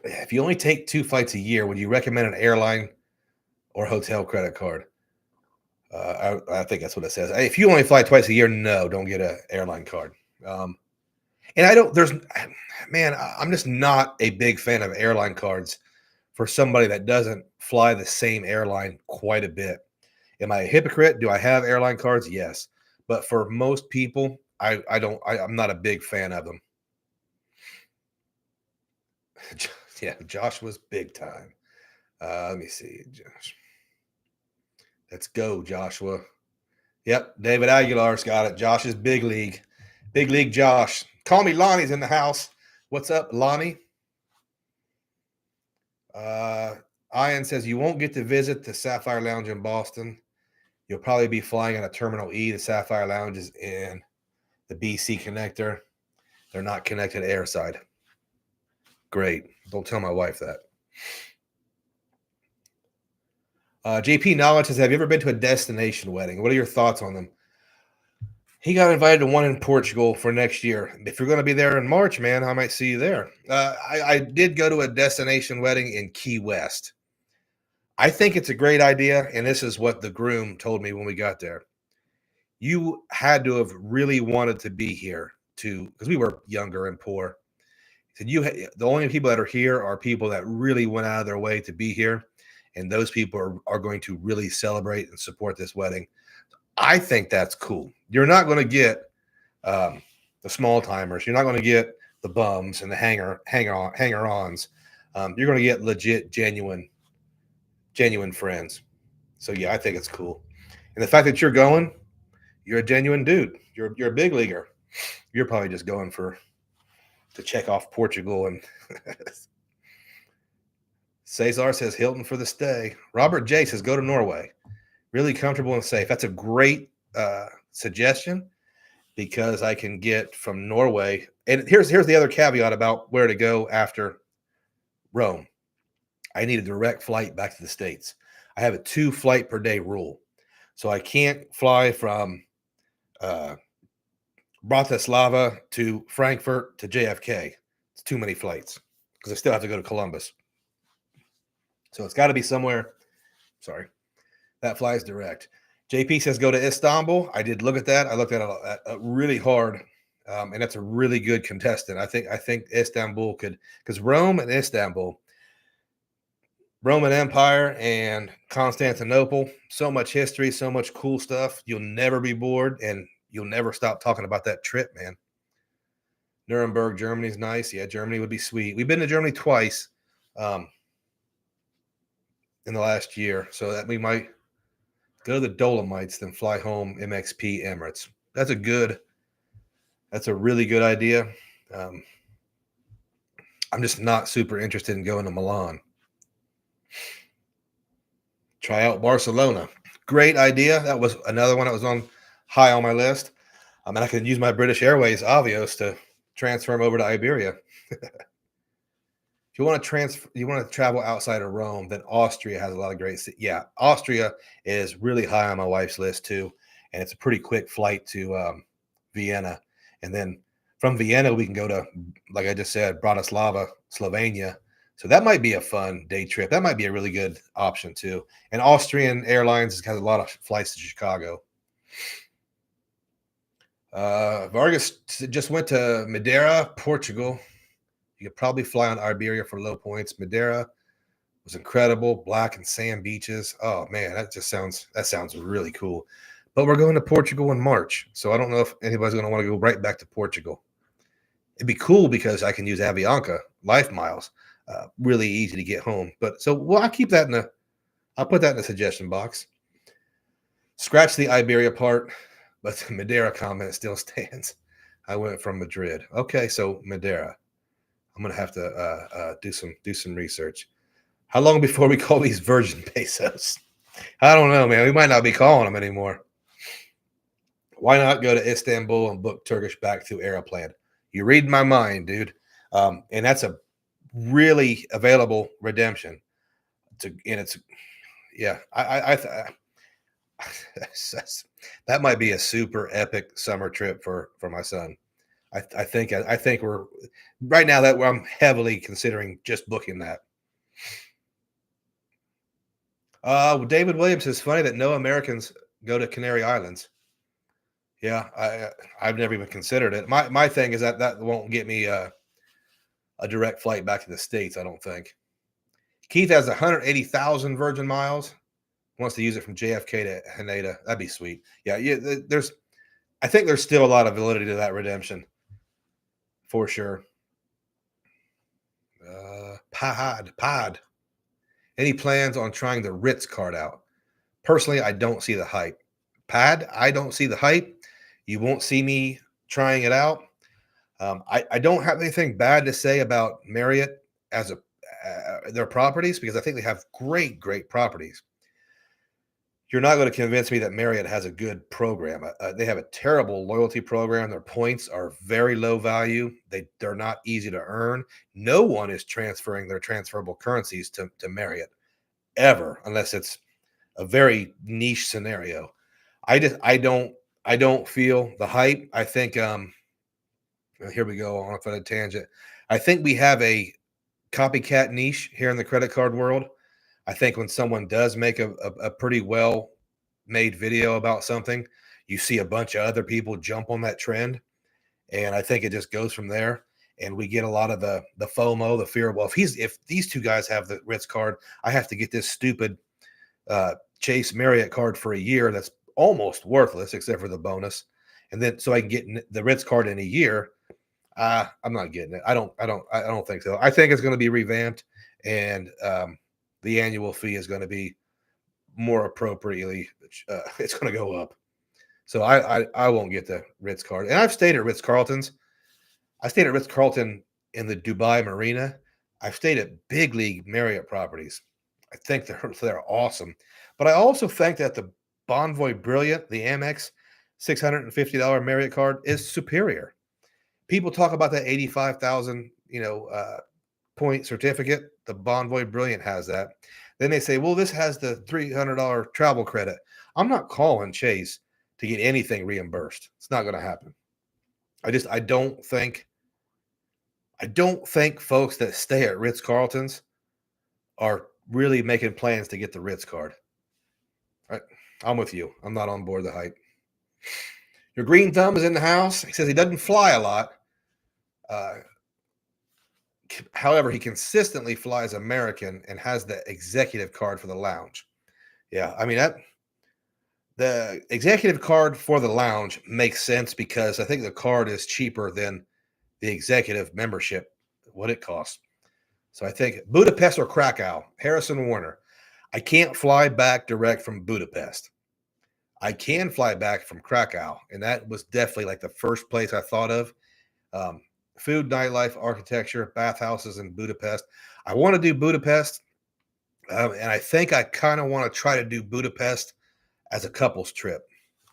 If you only take 2 flights a year, would you recommend an airline or hotel credit card? I think that's what it says. If you only fly twice a year, no, don't get an airline card. And I'm just not a big fan of airline cards for somebody that doesn't fly the same airline quite a bit. Am I a hypocrite? Do I have airline cards? Yes. But for most people, I'm not a big fan of them. Yeah, Josh was big time. Let me see, Josh. Let's go, Joshua. Yep, David Aguilar's got it. Josh is big league. Big league Josh. Call me Lonnie's in the house. What's up, Lonnie? Ian says you won't get to visit the Sapphire Lounge in Boston. You'll probably be flying on a Terminal E. The Sapphire Lounge is in the BC connector. They're not connected airside. Great. Don't tell my wife that. JP Knowledge says, have you ever been to a destination wedding? What are your thoughts on them? He got invited to one in Portugal for next year. If you're going to be there in March, man, I might see you there. I did go to a destination wedding in Key West. I think it's a great idea, and this is what the groom told me when we got there. You had to have really wanted to be here because we were younger and poor. He said the only people that are here are people that really went out of their way to be here, and those people are going to really celebrate and support this wedding. I think that's cool. You're not going to get the small timers. You're not going to get the bums and the hanger-ons. You're going to get legit, genuine friends. So yeah, I think it's cool. And the fact that you're going, you're a genuine dude. You're a big leaguer. You're probably just going to check off Portugal. And Cesar says Hilton for the stay. Robert J says go to Norway. Really comfortable and safe. That's a great suggestion, because I can get from Norway. And here's the other caveat about where to go after Rome. I need a direct flight back to the States. I have a 2 flight per day rule. So I can't fly from Bratislava to Frankfurt to JFK. It's too many flights because I still have to go to Columbus. So it's got to be somewhere. Sorry. That flies direct. JP says go to Istanbul. I did look at that. I looked at it really hard, and that's a really good contestant. I think Istanbul could, because Rome and Istanbul, Roman Empire and Constantinople, so much history, so much cool stuff. You'll never be bored, and you'll never stop talking about that trip, man. Nuremberg, Germany's nice. Yeah, Germany would be sweet. We've been to Germany twice in the last year, so that we might go to the Dolomites, then fly home MXP Emirates. That's a really good idea. I'm just not super interested in going to Milan. Try out Barcelona. Great idea. That was another one that was high on my list. And I could use my British Airways Avios to transfer them over to Iberia. If If you want to transfer, you want to travel outside of Rome, then Austria has a lot of great. Yeah, Austria is really high on my wife's list too, and it's a pretty quick flight to Vienna, and then from Vienna we can go to, like I just said, Bratislava, Slovenia. So that might be a fun day trip. That might be a really good option too. And Austrian Airlines has a lot of flights to Chicago. Vargas just went to Madeira, Portugal. You could probably fly on Iberia for low points. Madeira was incredible, black and sand beaches. Oh man, that sounds really cool. But we're going to Portugal in March, so I don't know if anybody's going to want to go right back to Portugal. It'd be cool because I can use Avianca Life Miles, really easy to get home. But so well, I'll put that in the suggestion box. Scratch the Iberia part, but the Madeira comment still stands. I went from Madrid. Okay, so Madeira. I'm gonna have to do some research. How long before we call these Virgin Pesos? I don't know, man. We might not be calling them anymore. Why not go to Istanbul and book Turkish back to Aeroplan? You read my mind, dude. And that's a really available redemption. It's yeah. That might be a super epic summer trip for my son. I think we're right now that I'm heavily considering just booking that. David Williams, is funny that no Americans go to Canary Islands. Yeah, I've never even considered it. My thing is that won't get me a direct flight back to the States, I don't think. Keith has 180,000 Virgin miles. Wants to use it from JFK to Haneda. That'd be sweet. Yeah. I think there's still a lot of validity to that redemption, for sure. Pod. Any plans on trying the Ritz card out? Personally, I don't see the hype. Pad, I don't see the hype. You won't see me trying it out. I don't have anything bad to say about Marriott as their properties, because I think they have great properties. You're not going to convince me that Marriott has a good program. They have a terrible loyalty program. Their points are very low value. They're not easy to earn. No one is transferring their transferable currencies to Marriott ever, unless it's a very niche scenario. I don't feel the hype. I think here we go on a tangent. I think we have a copycat niche here in the credit card world. I think when someone does make a pretty well made video about something, you see a bunch of other people jump on that trend. And I think it just goes from there. And we get a lot of the FOMO, the fear of, well, if these two guys have the Ritz card, I have to get this stupid Chase Marriott card for a year that's almost worthless except for the bonus. And then so I can get the Ritz card in a year. I'm not getting it. I don't think so. I think it's going to be revamped, and the annual fee is going to be more appropriately. It's going to go up. So I won't get the Ritz card. And I've stayed at Ritz-Carltons. I stayed at Ritz-Carlton in the Dubai Marina. I've stayed at big league Marriott properties. I think they're awesome. But I also think that the Bonvoy Brilliant, the Amex $650 Marriott card, is superior. People talk about that 85,000, point certificate. The Bonvoy Brilliant has that. Then they say, well, this has the $300 travel credit. I'm not calling Chase to get anything reimbursed. It's not going to happen. I don't think folks that stay at Ritz-Carltons are really making plans to get the Ritz card. All right, I'm with you. I'm not on board the hype. Your green thumb is in the house. He says he doesn't fly a lot. However, he consistently flies American and has the executive card for the lounge. Yeah, I mean, the executive card for the lounge makes sense because I think the card is cheaper than the executive membership, what it costs. So I think Budapest or Krakow, Harrison Warner. I can't fly back direct from Budapest. I can fly back from Krakow, and that was definitely like the first place I thought of. Food, nightlife, architecture, bathhouses in Budapest. I want to do Budapest, and I think I kind of want to try to do Budapest as a couple's trip,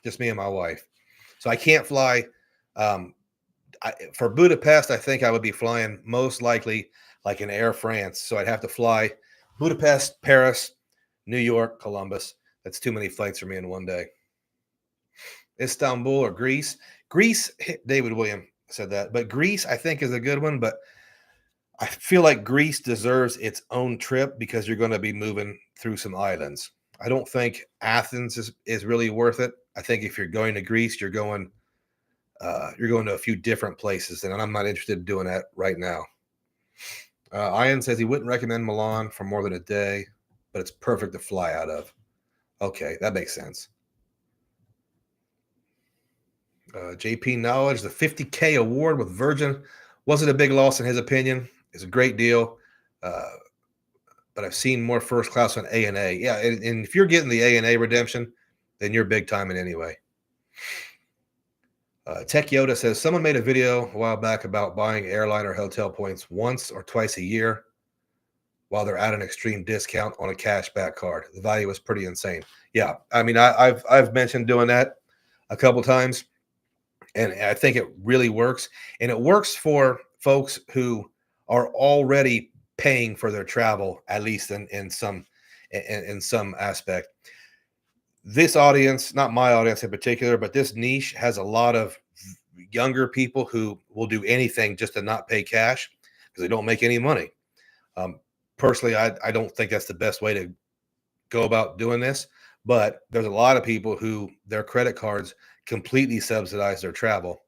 just me and my wife. So I can't fly for Budapest. I think I would be flying most likely like an Air France. So I'd have to fly Budapest, Paris, New York, Columbus. That's too many flights for me in one day. Istanbul or Greece. Greece, David William said that, but Greece I think is a good one, but I feel like Greece deserves its own trip because you're going to be moving through some islands. I don't think Athens is really worth it. I think if you're going to Greece, you're going to a few different places, and I'm not interested in doing that right now. Ian says he wouldn't recommend Milan for more than a day, but it's perfect to fly out of. Okay, that makes sense. JP Knowledge, the 50K award with Virgin wasn't a big loss in his opinion. It's a great deal, but I've seen more first class on A&A. Yeah, and if you're getting the A&A redemption, then you're big time in anyway. Tech Yoda says someone made a video a while back about buying airline or hotel points once or twice a year while they're at an extreme discount on a cashback card. The value was pretty insane. Yeah, I mean, I've mentioned doing that a couple times, and I think it really works. And it works for folks who are already paying for their travel, at least in some aspect. This audience, not my audience in particular, but this niche has a lot of younger people who will do anything just to not pay cash because they don't make any money. Personally, I don't think that's the best way to go about doing this, but there's a lot of people who their credit cards completely subsidize their travel.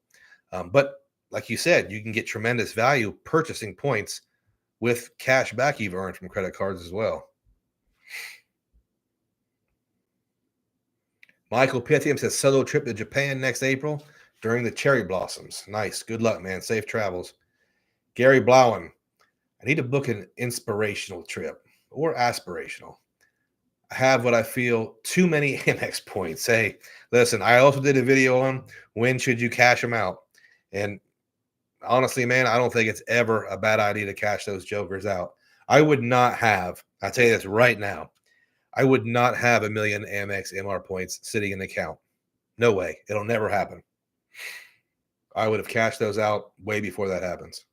But like you said, you can get tremendous value purchasing points with cash back you've earned from credit cards as well. Michael Pythium says solo trip to Japan next April during the cherry blossoms. Nice. Good luck, man. Safe travels. Gary Blowen, I need to book an inspirational trip or aspirational. I have what I feel too many Amex points. Hey, listen, I also did a video on when should you cash them out. And honestly, man, I don't think it's ever a bad idea to cash those jokers out. I would not have, I'll tell you this right now, I would not have a million Amex MR points sitting in the account. No way. It'll never happen. I would have cashed those out way before that happens.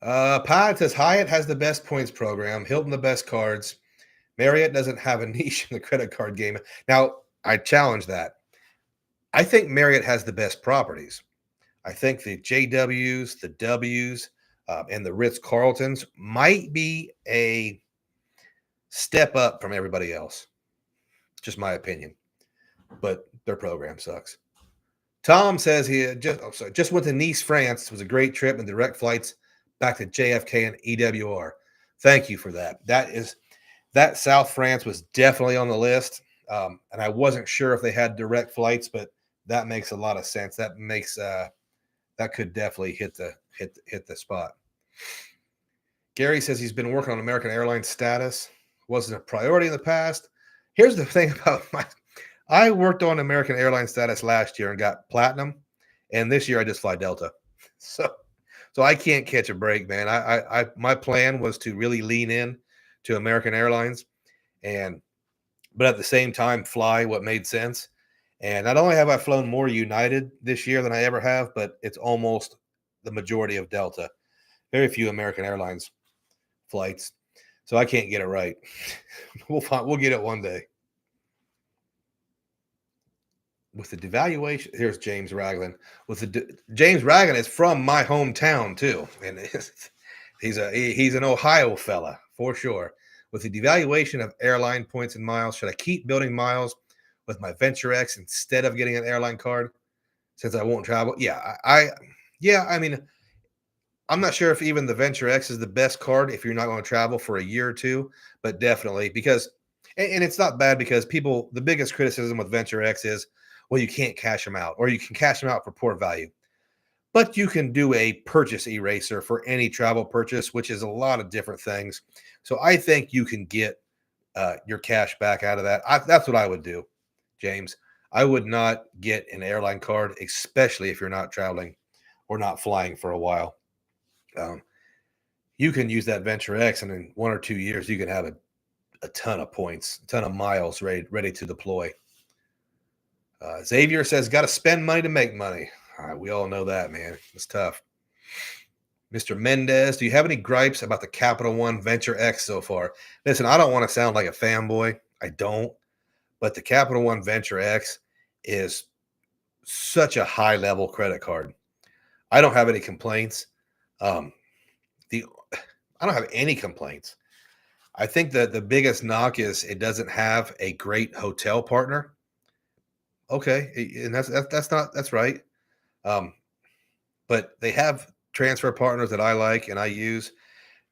Pod says Hyatt has the best points program, Hilton the best cards. Marriott doesn't have a niche in the credit card game. Now, I challenge that. I think Marriott has the best properties. I think the JWs, the Ws, and the Ritz-Carltons might be a step up from everybody else. Just my opinion. But their program sucks. Tom says he just went to Nice, France. It was a great trip and direct flights back to JFK and EWR. Thank you for that. That South France was definitely on the list. And I wasn't sure if they had direct flights, but that makes a lot of sense. That makes that could definitely hit the spot. Gary says he's been working on American Airlines status. Wasn't a priority in the past. Here's the thing about I worked on American Airlines status last year and got platinum, and this year I just fly Delta. So I can't catch a break, man. I my plan was to really lean in to American Airlines, but at the same time fly what made sense. And not only have I flown more United this year than I ever have, but it's almost the majority of Delta. Very few American Airlines flights. So I can't get it right. We'll get it one day. With the devaluation, here's James Ragland. James Ragland is from my hometown too, and he's an Ohio fella for sure. With the devaluation of airline points and miles, should I keep building miles with my Venture X instead of getting an airline card since I won't travel? Yeah, I mean, I'm not sure if even the Venture X is the best card if you're not going to travel for a year or two, but definitely because, and it's not bad because the biggest criticism with Venture X is, well, you can't cash them out or you can cash them out for poor value. But you can do a purchase eraser for any travel purchase, which is a lot of different things. So I think you can get your cash back out of that. That's what I would do, James. I would not get an airline card, especially if you're not traveling or not flying for a while. You can use that Venture X, and in 1 or 2 years, you can have a ton of points, a ton of miles ready to deploy. Xavier says, got to spend money to make money. We all know that, man. It's tough. Mr. Mendez, do you have any gripes about the Capital One Venture X so far? Listen, I don't want to sound like a fanboy. I don't. But the Capital One Venture X is such a high level credit card. I don't have any complaints. Um, the I don't have any complaints. I think that the biggest knock is it doesn't have a great hotel partner. Okay, and that's right. Um, but they have transfer partners that I like and I use.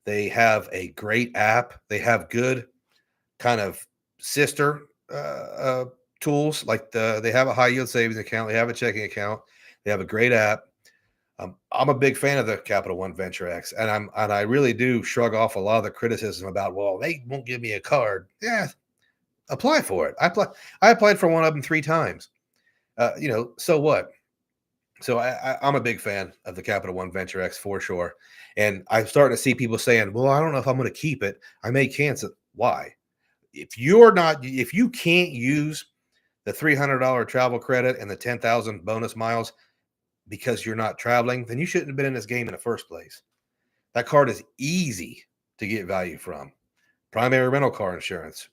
They have a great app. They have good kind of sister tools they have a high yield savings account. They have a checking account. They have a great app. I'm a big fan of the Capital One Venture X, and I really do shrug off a lot of the criticism about, well, they won't give me a card. Yeah, apply for it. I applied for one of them 3 times. So what? So I'm a big fan of the Capital One Venture X for sure, and I'm starting to see people saying, well, I don't know if I'm going to keep it. I may cancel. Why? If you can't use the $300 travel credit and the 10,000 bonus miles because you're not traveling, then you shouldn't have been in this game in the first place. That card is easy to get value from. Primary rental car insurance,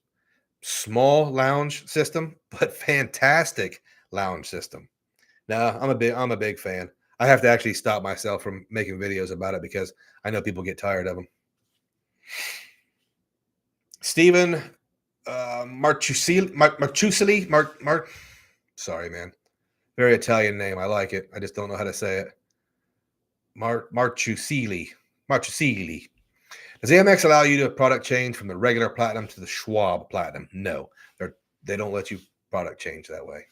small lounge system, but fantastic lounge system. Now, I'm a big fan. I have to actually stop myself from making videos about it because I know people get tired of them. Steven Marchusili. Sorry, man. Very Italian name. I like it. I just don't know how to say it. Marchusili. Marchusili. Does Amex allow you to product change from the regular platinum to the Schwab platinum? No. They don't let you product change that way.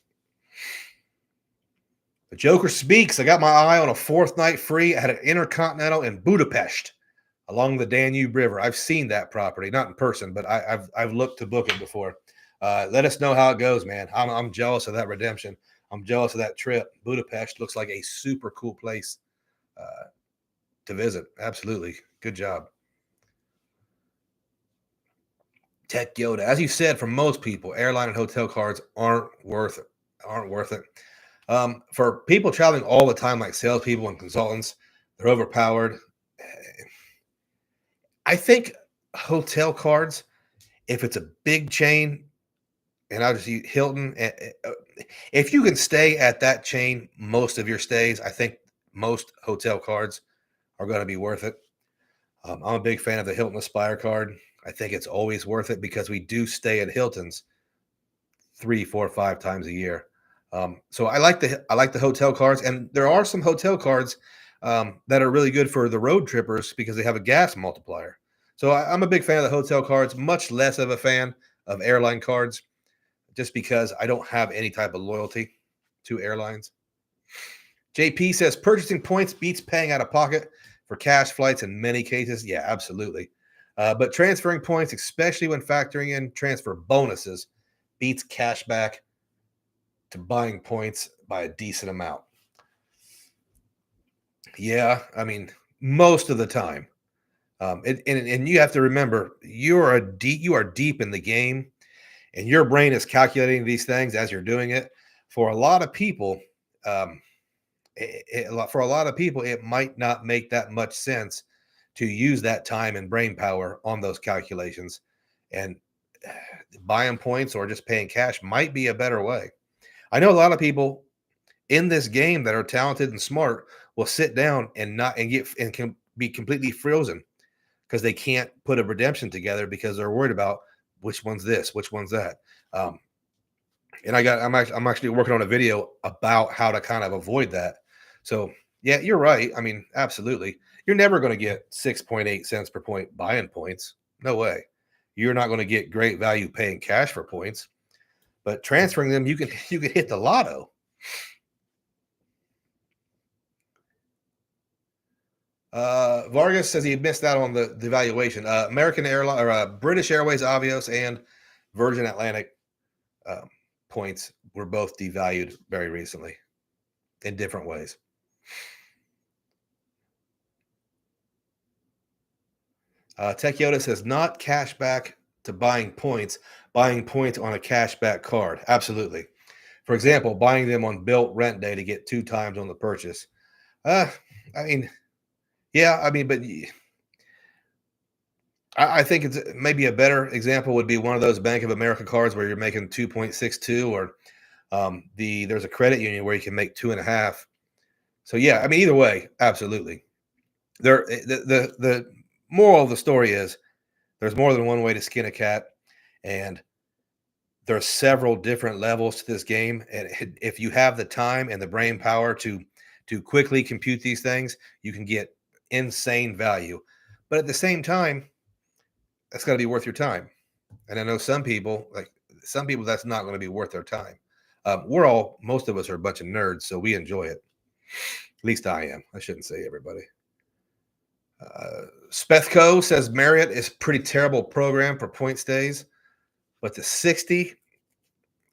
The Joker speaks. I got my eye on a 4th night free at an Intercontinental in Budapest along the Danube River. I've seen that property, not in person, but I've looked to book it before. Let us know how it goes, man. I'm jealous of that redemption. I'm jealous of that trip. Budapest looks like a super cool place to visit. Absolutely. Good job. Tech Yoda. As you said, for most people, airline and hotel cards aren't worth it. For people traveling all the time, like salespeople and consultants, they're overpowered. I think hotel cards, if it's a big chain, and I'll just use Hilton, if you can stay at that chain most of your stays, I think most hotel cards are going to be worth it. I'm a big fan of the Hilton Aspire card. I think it's always worth it because we do stay at Hilton's 3, 4, 5 times a year. So I like the hotel cards, and there are some hotel cards that are really good for the road trippers because they have a gas multiplier. So I'm a big fan of the hotel cards, much less of a fan of airline cards, just because I don't have any type of loyalty to airlines. JP says purchasing points beats paying out of pocket for cash flights in many cases. Yeah, absolutely. But transferring points, especially when factoring in transfer bonuses, beats cash back to buying points by a decent amount. Yeah, I mean, most of the time. And you have to remember, you are deep in the game, and your brain is calculating these things as you're doing it. For a lot of people, it might not make that much sense to use that time and brain power on those calculations, and buying points or just paying cash might be a better way. I know a lot of people in this game that are talented and smart will sit down and can be completely frozen because they can't put a redemption together because they're worried about which one's this, which one's that. And I'm actually working on a video about how to kind of avoid that. So yeah, you're right. I mean, absolutely. You're never going to get 6.8 cents per point buying points. No way. You're not going to get great value paying cash for points, but transferring them, you can hit the lotto. Vargas says he missed out on the devaluation. American Airlines or British Airways, Avios, and Virgin Atlantic points were both devalued very recently in different ways. Tech Yoda says not cash back to buying points on a cashback card. Absolutely. For example, buying them on built rent day to get two times on the purchase. Uh, I mean, yeah, I mean, but I think it's maybe a better example would be one of those Bank of America cards where you're making 2.62, or there's a credit union where you can make 2.5. So yeah, I mean, either way, absolutely. The moral of the story is there's more than one way to skin a cat, and there's several different levels to this game. And if you have the time and the brain power to quickly compute these things, you can get insane value. But at the same time, that's got to be worth your time. And I know some people, that's not going to be worth their time. Most of us are a bunch of nerds, so we enjoy it. At least I am. I shouldn't say everybody. Spethco says Marriott is a pretty terrible program for point stays, but the 60K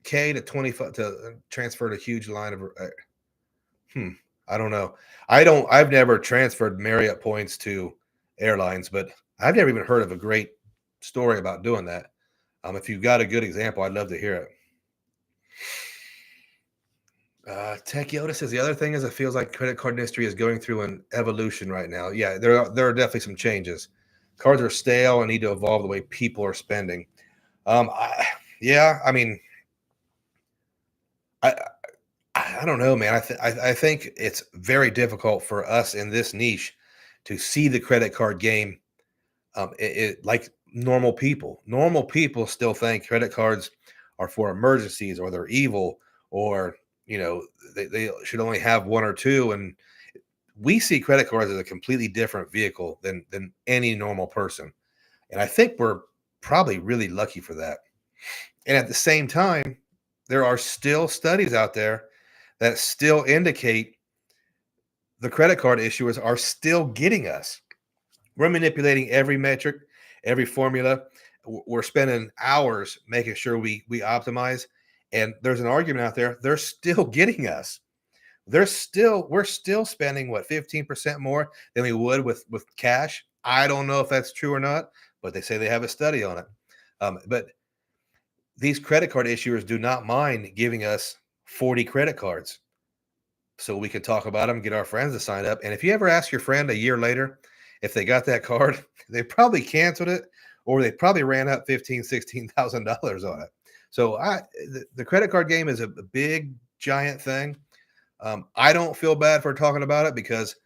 to 25 to transfer a huge line of. I don't know. I've never transferred Marriott points to airlines, but I've never even heard of a great story about doing that. If you've got a good example, I'd love to hear it. Tech Yoda says the other thing is it feels like credit card industry is going through an evolution right now. Yeah, there are definitely some changes. Cards are stale and need to evolve the way people are spending. Yeah, I mean, I I don't know, man. I think it's very difficult for us in this niche to see the credit card game like normal people. Normal people still think credit cards are for emergencies, or they're evil, or they should only have one or two. And we see credit cards as a completely different vehicle than any normal person. And I think we're probably really lucky for that. And at the same time, there are still studies out there that still indicate the credit card issuers are still getting us. We're manipulating every metric, every formula. We're spending hours making sure we optimize. And there's an argument out there. They're still getting us. We're still spending what, 15% more than we would with cash. I don't know if that's true or not, but they say they have a study on it. But these credit card issuers do not mind giving us 40 credit cards so we could talk about them, get our friends to sign up. And if you ever ask your friend a year later if they got that card, they probably canceled it, or they probably ran up $16,000 on it. So the credit card game is a big, giant thing. I don't feel bad for talking about it because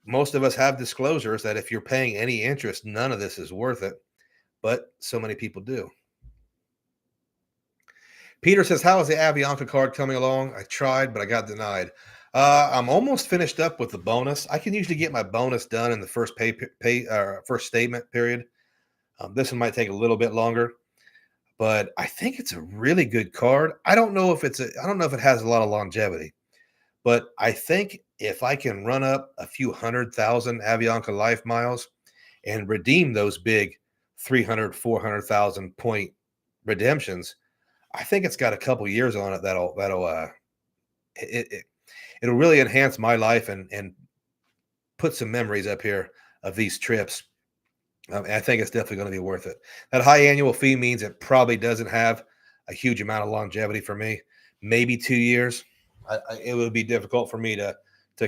most of us have disclosures that if you're paying any interest, none of this is worth it. But so many people do. Peter says, how is the Avianca card coming along? I tried, but I got denied. I'm almost finished up with the bonus. I can usually get my bonus done in the first first statement period. This one might take a little bit longer, but I think it's a really good card. I don't know if it has a lot of longevity, but I think if I can run up a few 100,000 Avianca Life miles and redeem those big 300, 400,000 point redemptions, I think it's got a couple years on it it'll really enhance my life and put some memories up here of these trips. And I think it's definitely going to be worth it. That high annual fee means it probably doesn't have a huge amount of longevity for me. Maybe 2 years. It would be difficult for me to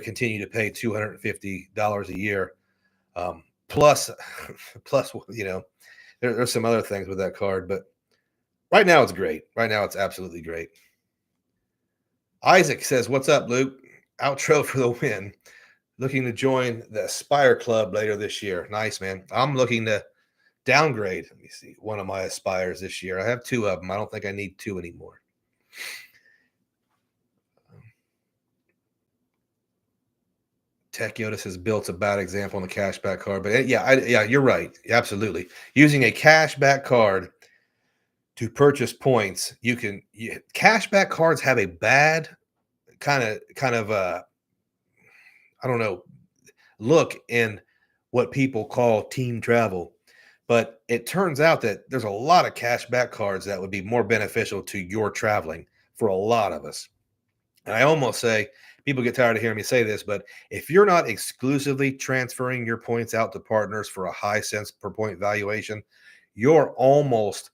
continue to pay $250 a year. Plus, plus, there's some other things with that card, but right now it's great. Right now it's absolutely great. Isaac says, "What's up, Luke? Outro for the win. Looking to join the Aspire Club later this year. Nice, man. I'm looking to downgrade. Let me see. One of my Aspires this year. I have two of them. I don't think I need two anymore." Tech Yoda says, "Built's a bad example on the cashback card." But yeah, you're right. Absolutely. Using a cashback card to purchase points, cashback cards have a bad kind of I don't know, look in what people call team travel. But it turns out that there's a lot of cashback cards that would be more beneficial to your traveling for a lot of us. And I almost say, people get tired of hearing me say this, but if you're not exclusively transferring your points out to partners for a high cents per point valuation, you're almost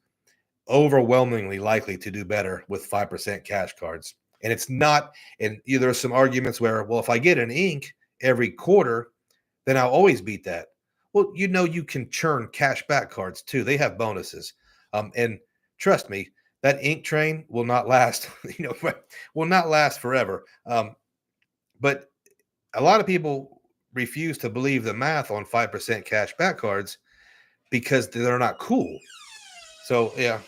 overwhelmingly likely to do better with 5% cash cards. And it's not, and there's some arguments where, well, if I get an ink every quarter, then I'll always beat that. Well, you can churn cash back cards too. They have bonuses. And trust me, that ink train will not last, will not last forever. But a lot of people refuse to believe the math on 5% cash back cards because they're not cool. So, yeah.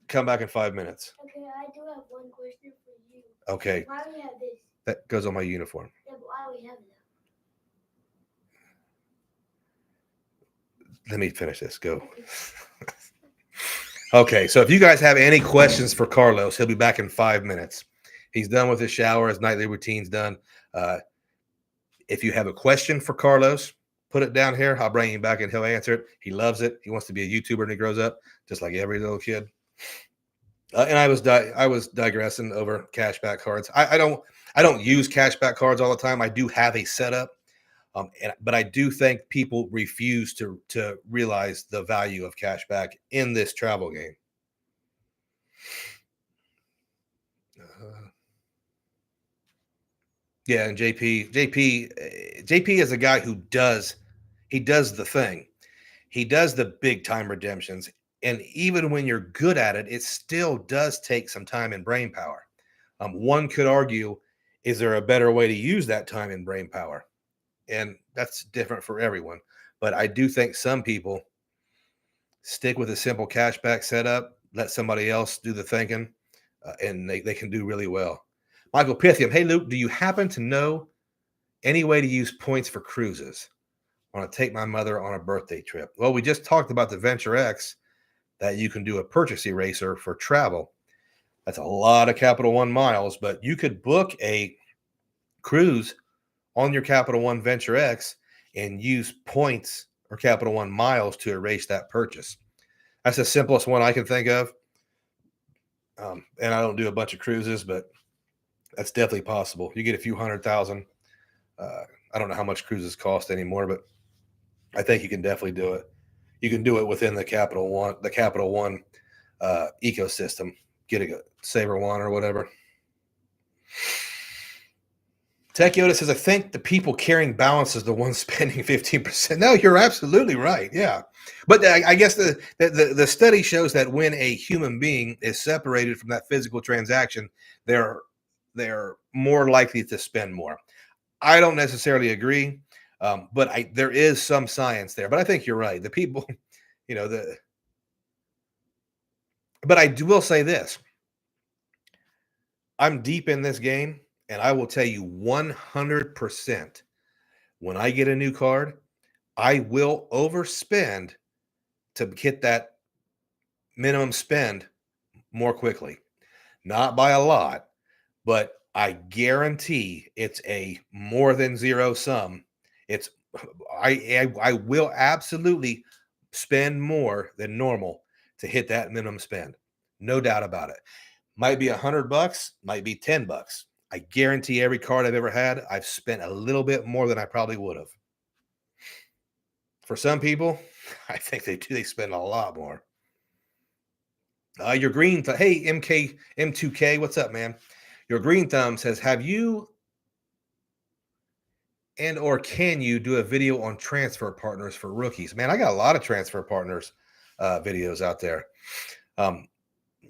Come back in 5 minutes. Okay, I do have one question for you. Okay. Why do we have this? That goes on my uniform. Yeah, but why do we have that? Let me finish this. Go. Okay, so if you guys have any questions for Carlos, he'll be back in 5 minutes. He's done with his shower. His nightly routine's done. If you have a question for Carlos, put it down here. I'll bring him back and he'll answer it. He loves it. He wants to be a YouTuber when he grows up, just like every little kid. And I was digressing over cashback cards. I don't use cashback cards all the time. I do have a setup, but I do think people refuse to realize the value of cashback in this travel game. Yeah, and JP is a guy who does the thing. He does the big time redemptions. And even when you're good at it, it still does take some time and brain power. One could argue, is there a better way to use that time and brain power? And that's different for everyone. But I do think some people stick with a simple cashback setup, let somebody else do the thinking, and they can do really well. Michael Pythium, hey, Luke, do you happen to know any way to use points for cruises? I want to take my mother on a birthday trip. Well, we just talked about the Venture X, that you can do a purchase eraser for travel. That's a lot of Capital One miles, but you could book a cruise on your Capital One Venture X and use points or Capital One miles to erase that purchase. That's the simplest one I can think of. And I don't do a bunch of cruises, but that's definitely possible. You get a few 100,000. I don't know how much cruises cost anymore, but I think you can definitely do it. You can do it within the Capital One ecosystem. Get a Saver One or whatever. Tech Yoda says, I think the people carrying balance is the ones spending 15%. No, you're absolutely right. Yeah. But I guess the study shows that when a human being is separated from that physical transaction, they're more likely to spend more. I don't necessarily agree. But there is some science there. But I think you're right. The people, but I will say this. I'm deep in this game, and I will tell you 100%, when I get a new card, I will overspend to hit that minimum spend more quickly. Not by a lot, but I guarantee it's a more than zero sum. I will absolutely spend more than normal to hit that minimum spend. No doubt about it. Might be $100, might be $10. I guarantee every card I've ever had, I've spent a little bit more than I probably would have. For some people, I think they spend a lot more. Your green, hey, M2K, what's up, man? Your green thumb says, have you and or can you do a video on transfer partners for rookies? Man, I got a lot of transfer partners videos out there.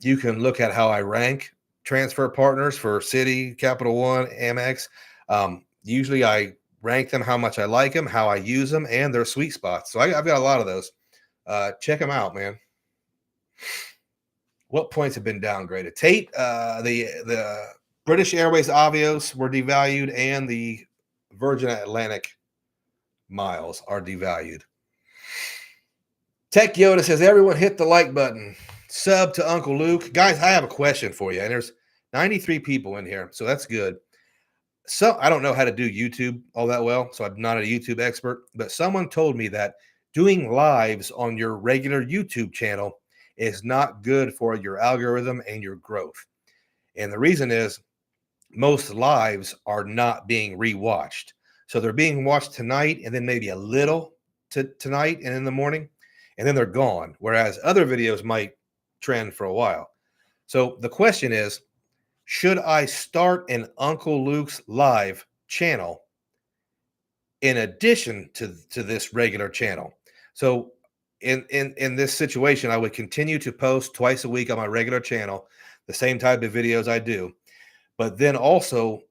You can look at how I rank transfer partners for Citi, Capital One, Amex. Usually I rank them how much I like them, how I use them, and their sweet spots. So I've got a lot of those. Check them out, man. What points have been downgraded? Tate, the British Airways Avios were devalued, and the Virgin Atlantic miles are devalued. Tech Yoda says, everyone hit the like button. Sub to Uncle Luke. Guys, I have a question for you. And there's 93 people in here, so that's good. So I don't know how to do YouTube all that well, so I'm not a YouTube expert, but someone told me that doing lives on your regular YouTube channel is not good for your algorithm and your growth. And the reason is most lives are not being rewatched. So they're being watched tonight and then maybe a little tonight and in the morning. and then they're gone. Whereas other videos might trend for a while. So the question is, should I start an Uncle Luke's live channel in addition to this regular channel? So in this situation, I would continue to post twice a week on my regular channel, the same type of videos I do, but then also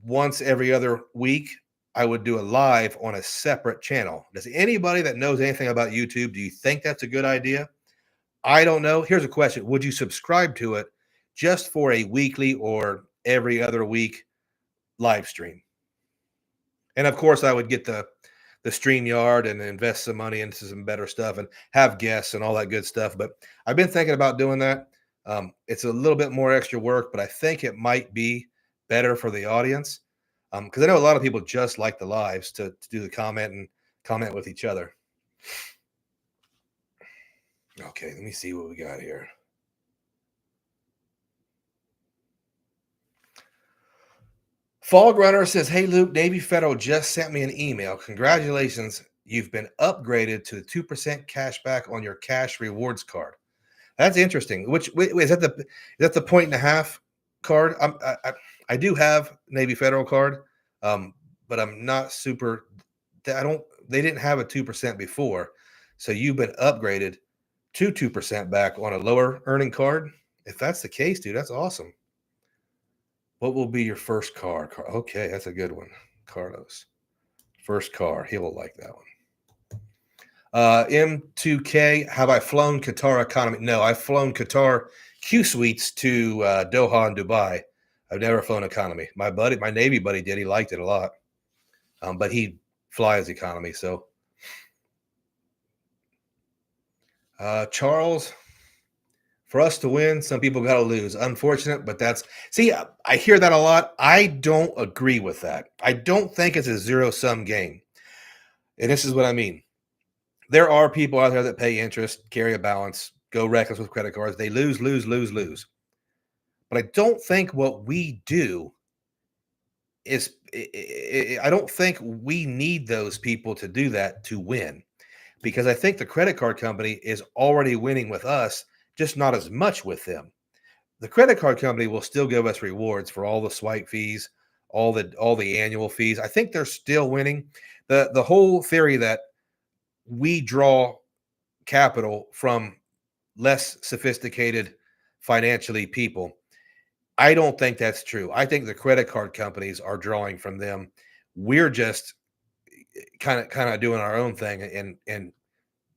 once every other week, I would do a live on a separate channel. Does anybody that knows anything about YouTube, do you think that's a good idea? I don't know. Here's a question. Would you subscribe to it just for a weekly or every other week live stream? And of course, I would get the StreamYard and invest some money into some better stuff and have guests and all that good stuff. But I've been thinking about doing that. It's a little bit more extra work, but I think it might be better for the audience because I know a lot of people just like the lives to do the comment and comment with each other. Okay, let me see what we got here. Fog Runner says, "Hey Luke, Navy Federal just sent me an email. Congratulations, you've been upgraded to the 2% cash back on your cash rewards card." That's interesting. Which wait, is that the point and a half card? I do have Navy Federal card, but I'm not super. I don't. They didn't have a 2% before, so you've been upgraded to 2% back on a lower earning card. If that's the case, dude, that's awesome. What will be your first car? Okay, that's a good one. Carlos, first car. He will like that one. M2K, have I flown Qatar economy? No, I've flown Qatar Q suites to Doha and Dubai. I've never flown economy. My Navy buddy did. He liked it a lot, but he flies economy. So, Charles, for us to win, some people got to lose. Unfortunate, but I hear that a lot. I don't agree with that. I don't think it's a zero-sum game. And this is what I mean. There are people out there that pay interest, carry a balance, go reckless with credit cards. They lose, lose, lose, lose. But I don't think what we do is, I don't think we need those people to do that to win, because I think the credit card company is already winning with us, just not as much with them. The credit card company will still give us rewards for all the swipe fees, all the annual fees. I think they're still winning. The whole theory that we draw capital from less sophisticated financially people, I don't think that's true. I think the credit card companies are drawing from them. We're just kind of doing our own thing and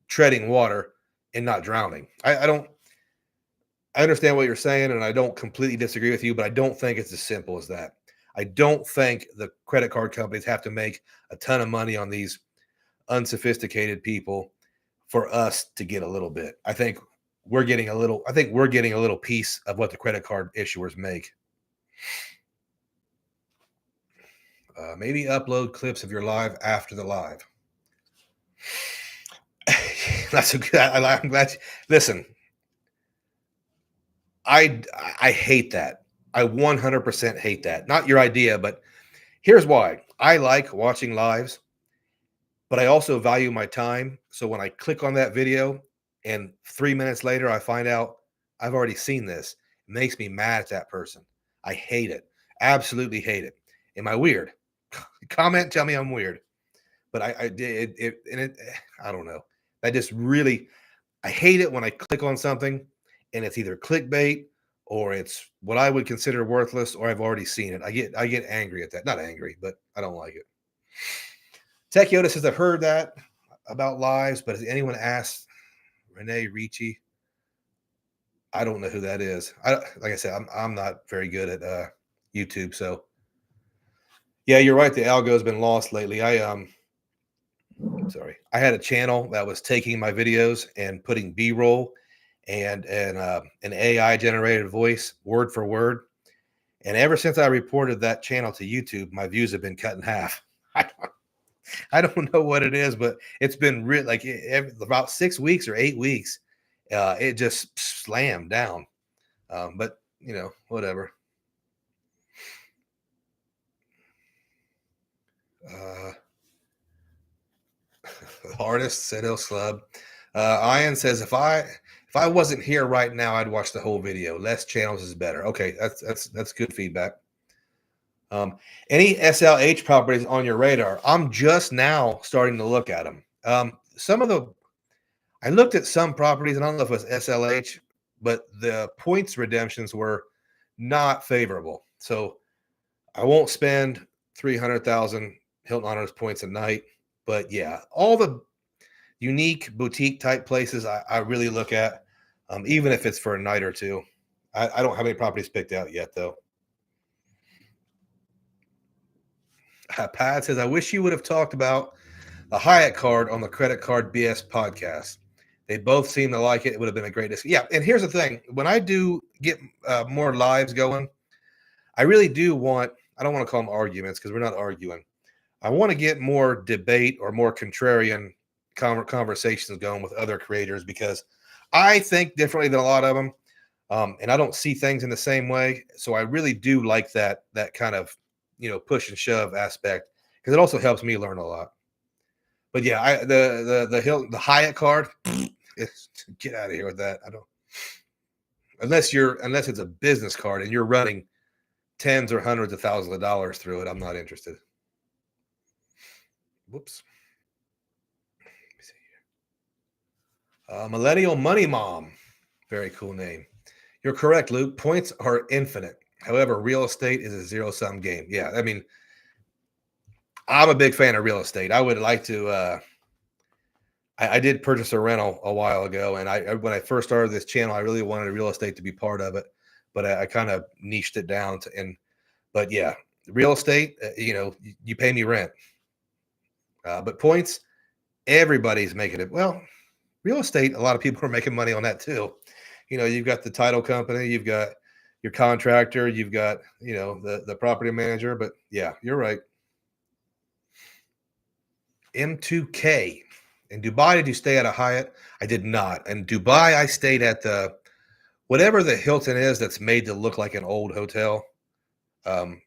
treading water and not drowning. I understand what you're saying, and I don't completely disagree with you, but I don't think it's as simple as that. I don't think the credit card companies have to make a ton of money on these unsophisticated people for us to get a little bit. I think we're getting a little piece of what the credit card issuers make. Maybe upload clips of your live after the live. That's a good. I'm glad. Listen, I hate that. I 100% hate that. Not your idea, but here's why. I like watching lives, but I also value my time. So when I click on that video and 3 minutes later I find out I've already seen this, it makes me mad at that person. I hate it. Absolutely hate it. Am I weird? Comment, tell me I'm weird. But I did it. I don't know. That just really, I hate it when I click on something and it's either clickbait or it's what I would consider worthless, or I've already seen it. I get angry at that. Not angry, but I don't like it. Tech Yoda says, I've heard that about lives, but has anyone asked Renee Ricci? I don't know who that is. Like I said, I'm not very good at YouTube, so yeah, you're right. The algo's been lost lately. Sorry, I had a channel that was taking my videos and putting B-roll and an AI generated voice word for word. And ever since I reported that channel to YouTube, my views have been cut in half. I don't know what it is, but it's been like about 6 weeks or 8 weeks. It just slammed down. But whatever. Artist said he'll slub. Ian says if I wasn't here right now, I'd watch the whole video. Less channels is better. Okay, that's good feedback. Any SLH properties on your radar? I'm just now starting to look at them. I looked at some properties, and I don't know if it was SLH, but the points redemptions were not favorable. So I won't spend 300,000 Hilton Honors points a night. But yeah, all the unique boutique type places I really look at, even if it's for a night or two. I don't have any properties picked out yet, though. Pat says, I wish you would have talked about the Hyatt card on the Credit Card BS podcast. They both seem to like it. It would have been a great discussion. Yeah, and here's the thing. When I do get more lives going, I really do want, I don't want to call them arguments because we're not arguing. I want to get more debate or more contrarian conversations going with other creators because I think differently than a lot of them. And I don't see things in the same way. So I really do like that kind of, push and shove aspect because it also helps me learn a lot. But yeah, the Hyatt card, get out of here with that. I don't, unless it's a business card and you're running tens or hundreds of thousands of dollars through it, I'm not interested. Whoops. Let me see here. Millennial Money Mom. Very cool name. You're correct, Luke. Points are infinite. However, real estate is a zero-sum game. Yeah, I mean, I'm a big fan of real estate. I would like to. I did purchase a rental a while ago, and when I first started this channel, I really wanted real estate to be part of it, but I kind of niched it down but yeah, real estate. You pay me rent, but points, everybody's making it. Well, real estate, a lot of people are making money on that too. You've got the title company, you've got your contractor, you've got the property manager. But yeah, you're right. M2K. In Dubai, did you stay at a Hyatt? I did not. In Dubai, I stayed at whatever the Hilton is that's made to look like an old hotel. It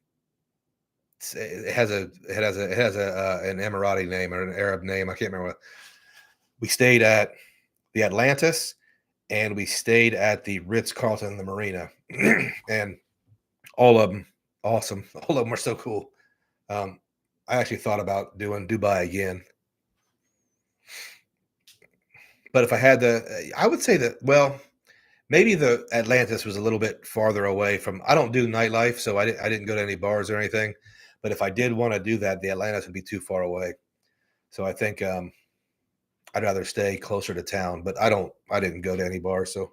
has an Emirati name or an Arab name. I can't remember what. We stayed at the Atlantis, and we stayed at the Ritz-Carlton, the Marina, and all of them awesome. All of them are so cool. I actually thought about doing Dubai again. But if I had I would say that, well, maybe the Atlantis was a little bit farther away from, I don't do nightlife, so I didn't go to any bars or anything. But if I did want to do that, the Atlantis would be too far away. So I think I'd rather stay closer to town, but I didn't go to any bars. So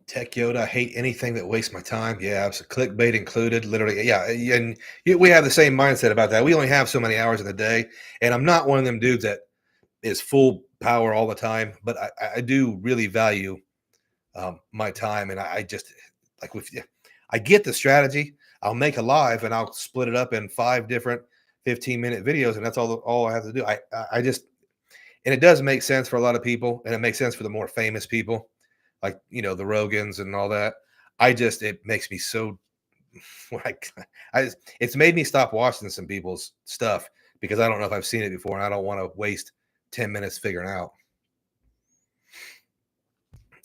Tech Yoda, I hate anything that wastes my time. Yeah, it's clickbait included, literally. Yeah, and we have the same mindset about that. We only have so many hours in the day, and I'm not one of them dudes that is full power all the time, but I do really value my time, and I just like I get the strategy. I'll make a live, and I'll split it up in 5 different 15-minute videos, and that's all I have to do. I just, and it does make sense for a lot of people, and it makes sense for the more famous people, like the Rogans and all that. It makes me so like it's made me stop watching some people's stuff because I don't know if I've seen it before, and I don't want to waste 10 minutes figuring out.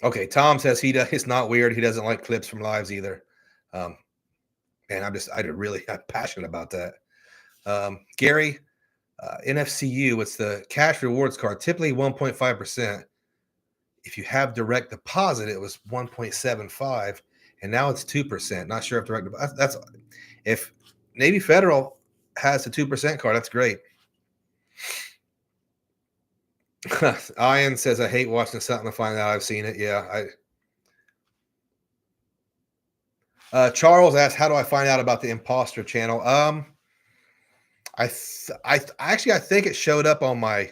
Okay, Tom says it's not weird. He doesn't like clips from lives either. And I'm passionate about that. Gary, NFCU, it's the cash rewards card, typically 1.5%. If you have direct deposit, it was 1.75, and now it's 2%. Not sure if direct deposit, if Navy Federal has the 2% card, that's great. Ian says, I hate watching something to find out I've seen it. Yeah. Charles asked, how do I find out about the imposter channel? I think it showed up on my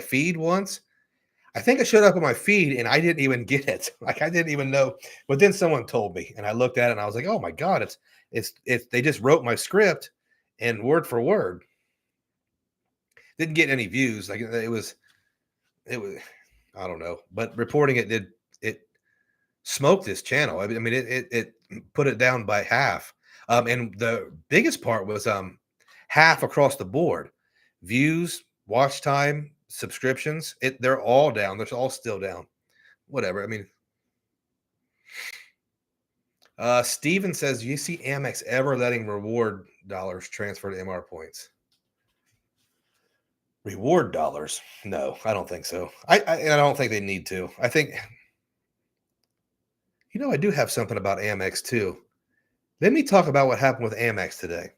feed once. I think it showed up on my feed and I didn't even get it. Like I didn't even know, but then someone told me and I looked at it and I was like, oh my God, it's they just wrote my script and word for word. Didn't get any views. Like it was, I don't know, but reporting it smoked this channel. I mean, it put it down by half. And the biggest part was half across the board. Views, watch time, subscriptions, they're all down. They're all still down. Whatever. I mean, Steven says, you see Amex ever letting reward dollars transfer to MR points? Reward dollars? No, I don't think so. And I don't think they need to. I think, I do have something about Amex too. Let me talk about what happened with Amex today.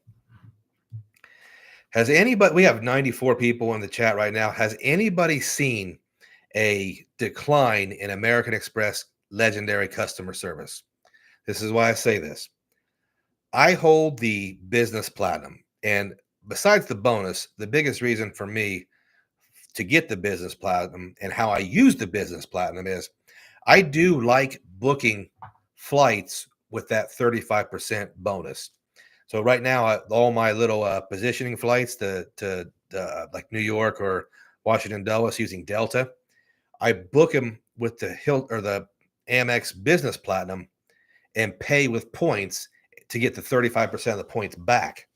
Has anybody, we have 94 people in the chat right now. Has anybody seen a decline in American Express legendary customer service? This is why I say this. I hold the business platinum. And besides the bonus, the biggest reason for me to get the business platinum and how I use the business platinum is I do like booking flights with that 35% bonus. So right now, all my little positioning flights to like New York or Washington Dulles using Delta, I book them with the the Amex Business Platinum and pay with points to get the 35% of the points back.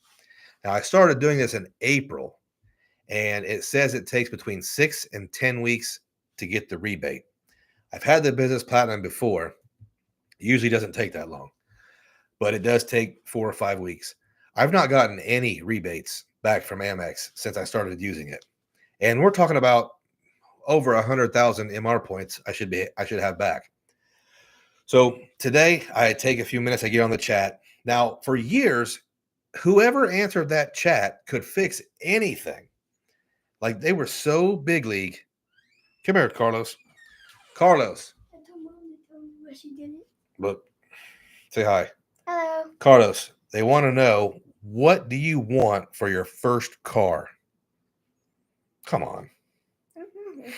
Now I started doing this in April, and it says it takes between 6 and 10 weeks to get the rebate. I've had the Business Platinum before. It usually doesn't take that long, but it does take 4 or 5 weeks. I've not gotten any rebates back from Amex since I started using it. And we're talking about over 100,000 MR points I should have back. So today I take a few minutes, I get on the chat. Now, for years, whoever answered that chat could fix anything. Like they were so big league. Come here, Carlos. Carlos. I told Mom to tell me where she did it. Look, say hi. Hello. Carlos, they want to know, what do you want for your first car? Come on. Mm-hmm.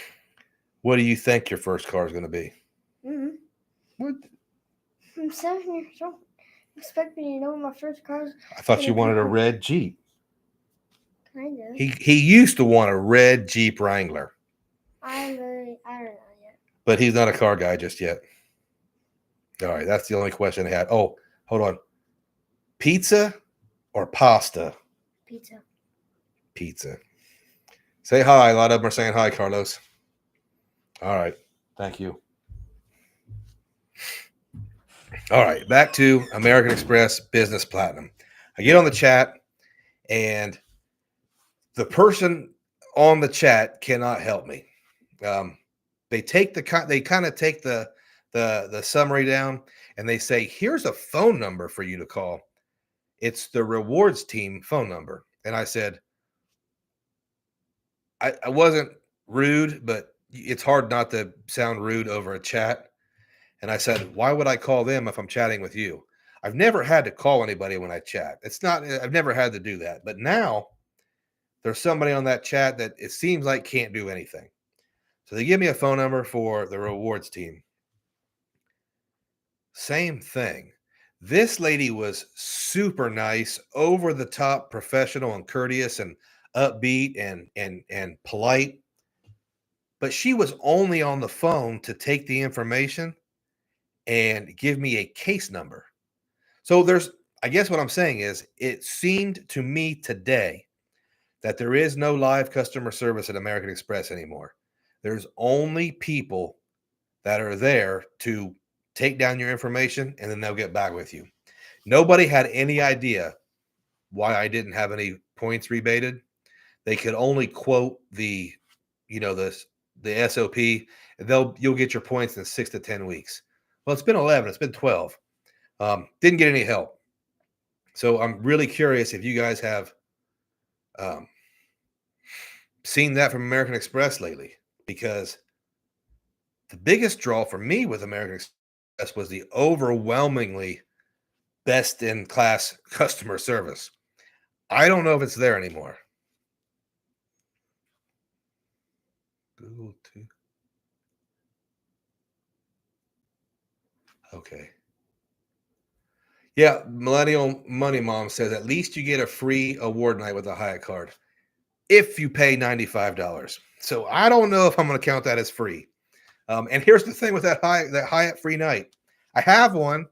What do you think your first car is going to be? Mm-hmm. What? I'm 7 years old. Expect me to know what my first car is. I thought you wanted a red Jeep. Kind of. He used to want a red Jeep Wrangler. I don't know yet. But he's not a car guy just yet. All right, that's the only question I had. Oh, hold on. Pizza or pasta? Pizza. Pizza. Say hi. A lot of them are saying hi, Carlos. All right. Thank you. All right. Back to American Express Business Platinum. I get on the chat, and the person on the chat cannot help me. They kind of take the summary down, and they say, here's a phone number for you to call. It's the rewards team phone number. And I said, I wasn't rude, but it's hard not to sound rude over a chat. And I said, why would I call them if I'm chatting with you? I've never had to call anybody when I chat. I've never had to do that. But now there's somebody on that chat that it seems like can't do anything. So they give me a phone number for the rewards team. Same thing. This lady was super nice, over the top, professional and courteous and upbeat and polite. But she was only on the phone to take the information and give me a case number. So I guess what I'm saying is, it seemed to me today that there is no live customer service at American Express anymore. There's only people that are there to take down your information, and then they'll get back with you. Nobody had any idea why I didn't have any points rebated. They could only quote the SOP. You'll get your points in 6 to 10 weeks. Well, it's been 11. It's been 12. Didn't get any help. So I'm really curious if you guys have seen that from American Express lately, because the biggest draw for me with American Express was the overwhelmingly best in class customer service. I don't know if it's there anymore. Google too. Okay. Yeah, Millennial Money Mom says at least you get a free award night with a Hyatt card if you pay $95. So I don't know if I'm going to count that as free. And here's the thing with that Hyatt free night. I have one.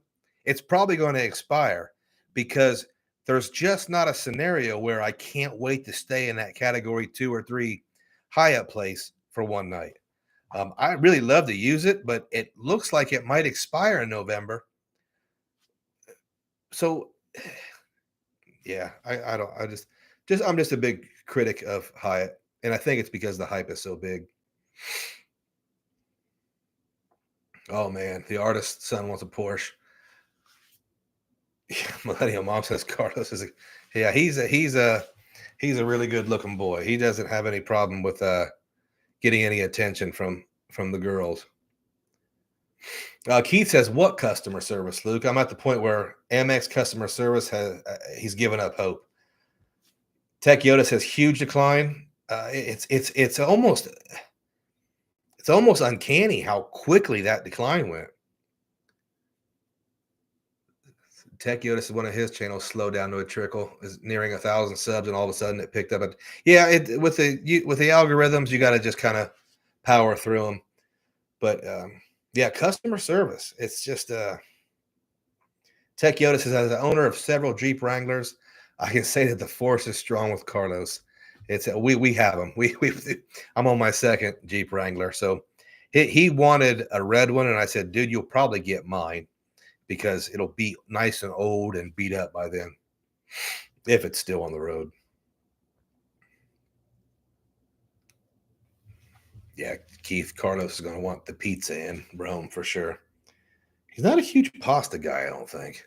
It's probably going to expire because there's just not a scenario where I can't wait to stay in that category 2 or 3 Hyatt place for one night. I really love to use it, but it looks like it might expire in November. So yeah, I don't I'm just a big critic of Hyatt, and I think it's because the hype is so big. Oh man, the artist's son wants a Porsche. Millennial mom says Carlos is a yeah, he's a really good looking boy. He doesn't have any problem with getting any attention from the girls. Keith says, "What customer service, Luke? I'm at the point where Amex customer service has he's given up hope." Tech Yoda says, "Huge decline. It's almost uncanny how quickly that decline went." Tech Yoda says one of his channels slowed down to a trickle, is nearing 1,000 subs, and all of a sudden it picked up. Yeah, with the algorithms, you got to just kind of power through them. But yeah, customer service. It's just Tech Yoda says, as the owner of several Jeep Wranglers, I can say that the force is strong with Carlos. It's we have them. I'm on my second Jeep Wrangler, so he wanted a red one, and I said, dude, you'll probably get mine because it'll be nice and old and beat up by then, if it's still on the road. Yeah, Keith, Carlos is going to want the pizza in Rome for sure. He's not a huge pasta guy, I don't think.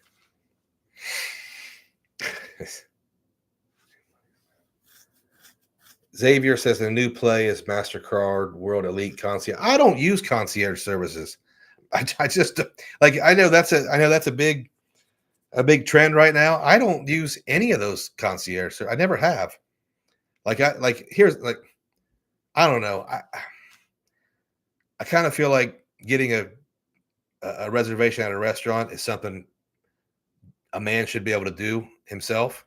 Xavier says the new play is MasterCard World Elite Concierge. I don't use concierge services. I just like I know that's a big trend right now. I don't use any of those concierge. I never have. Here's I don't know. I kind of feel like getting a reservation at a restaurant is something a man should be able to do himself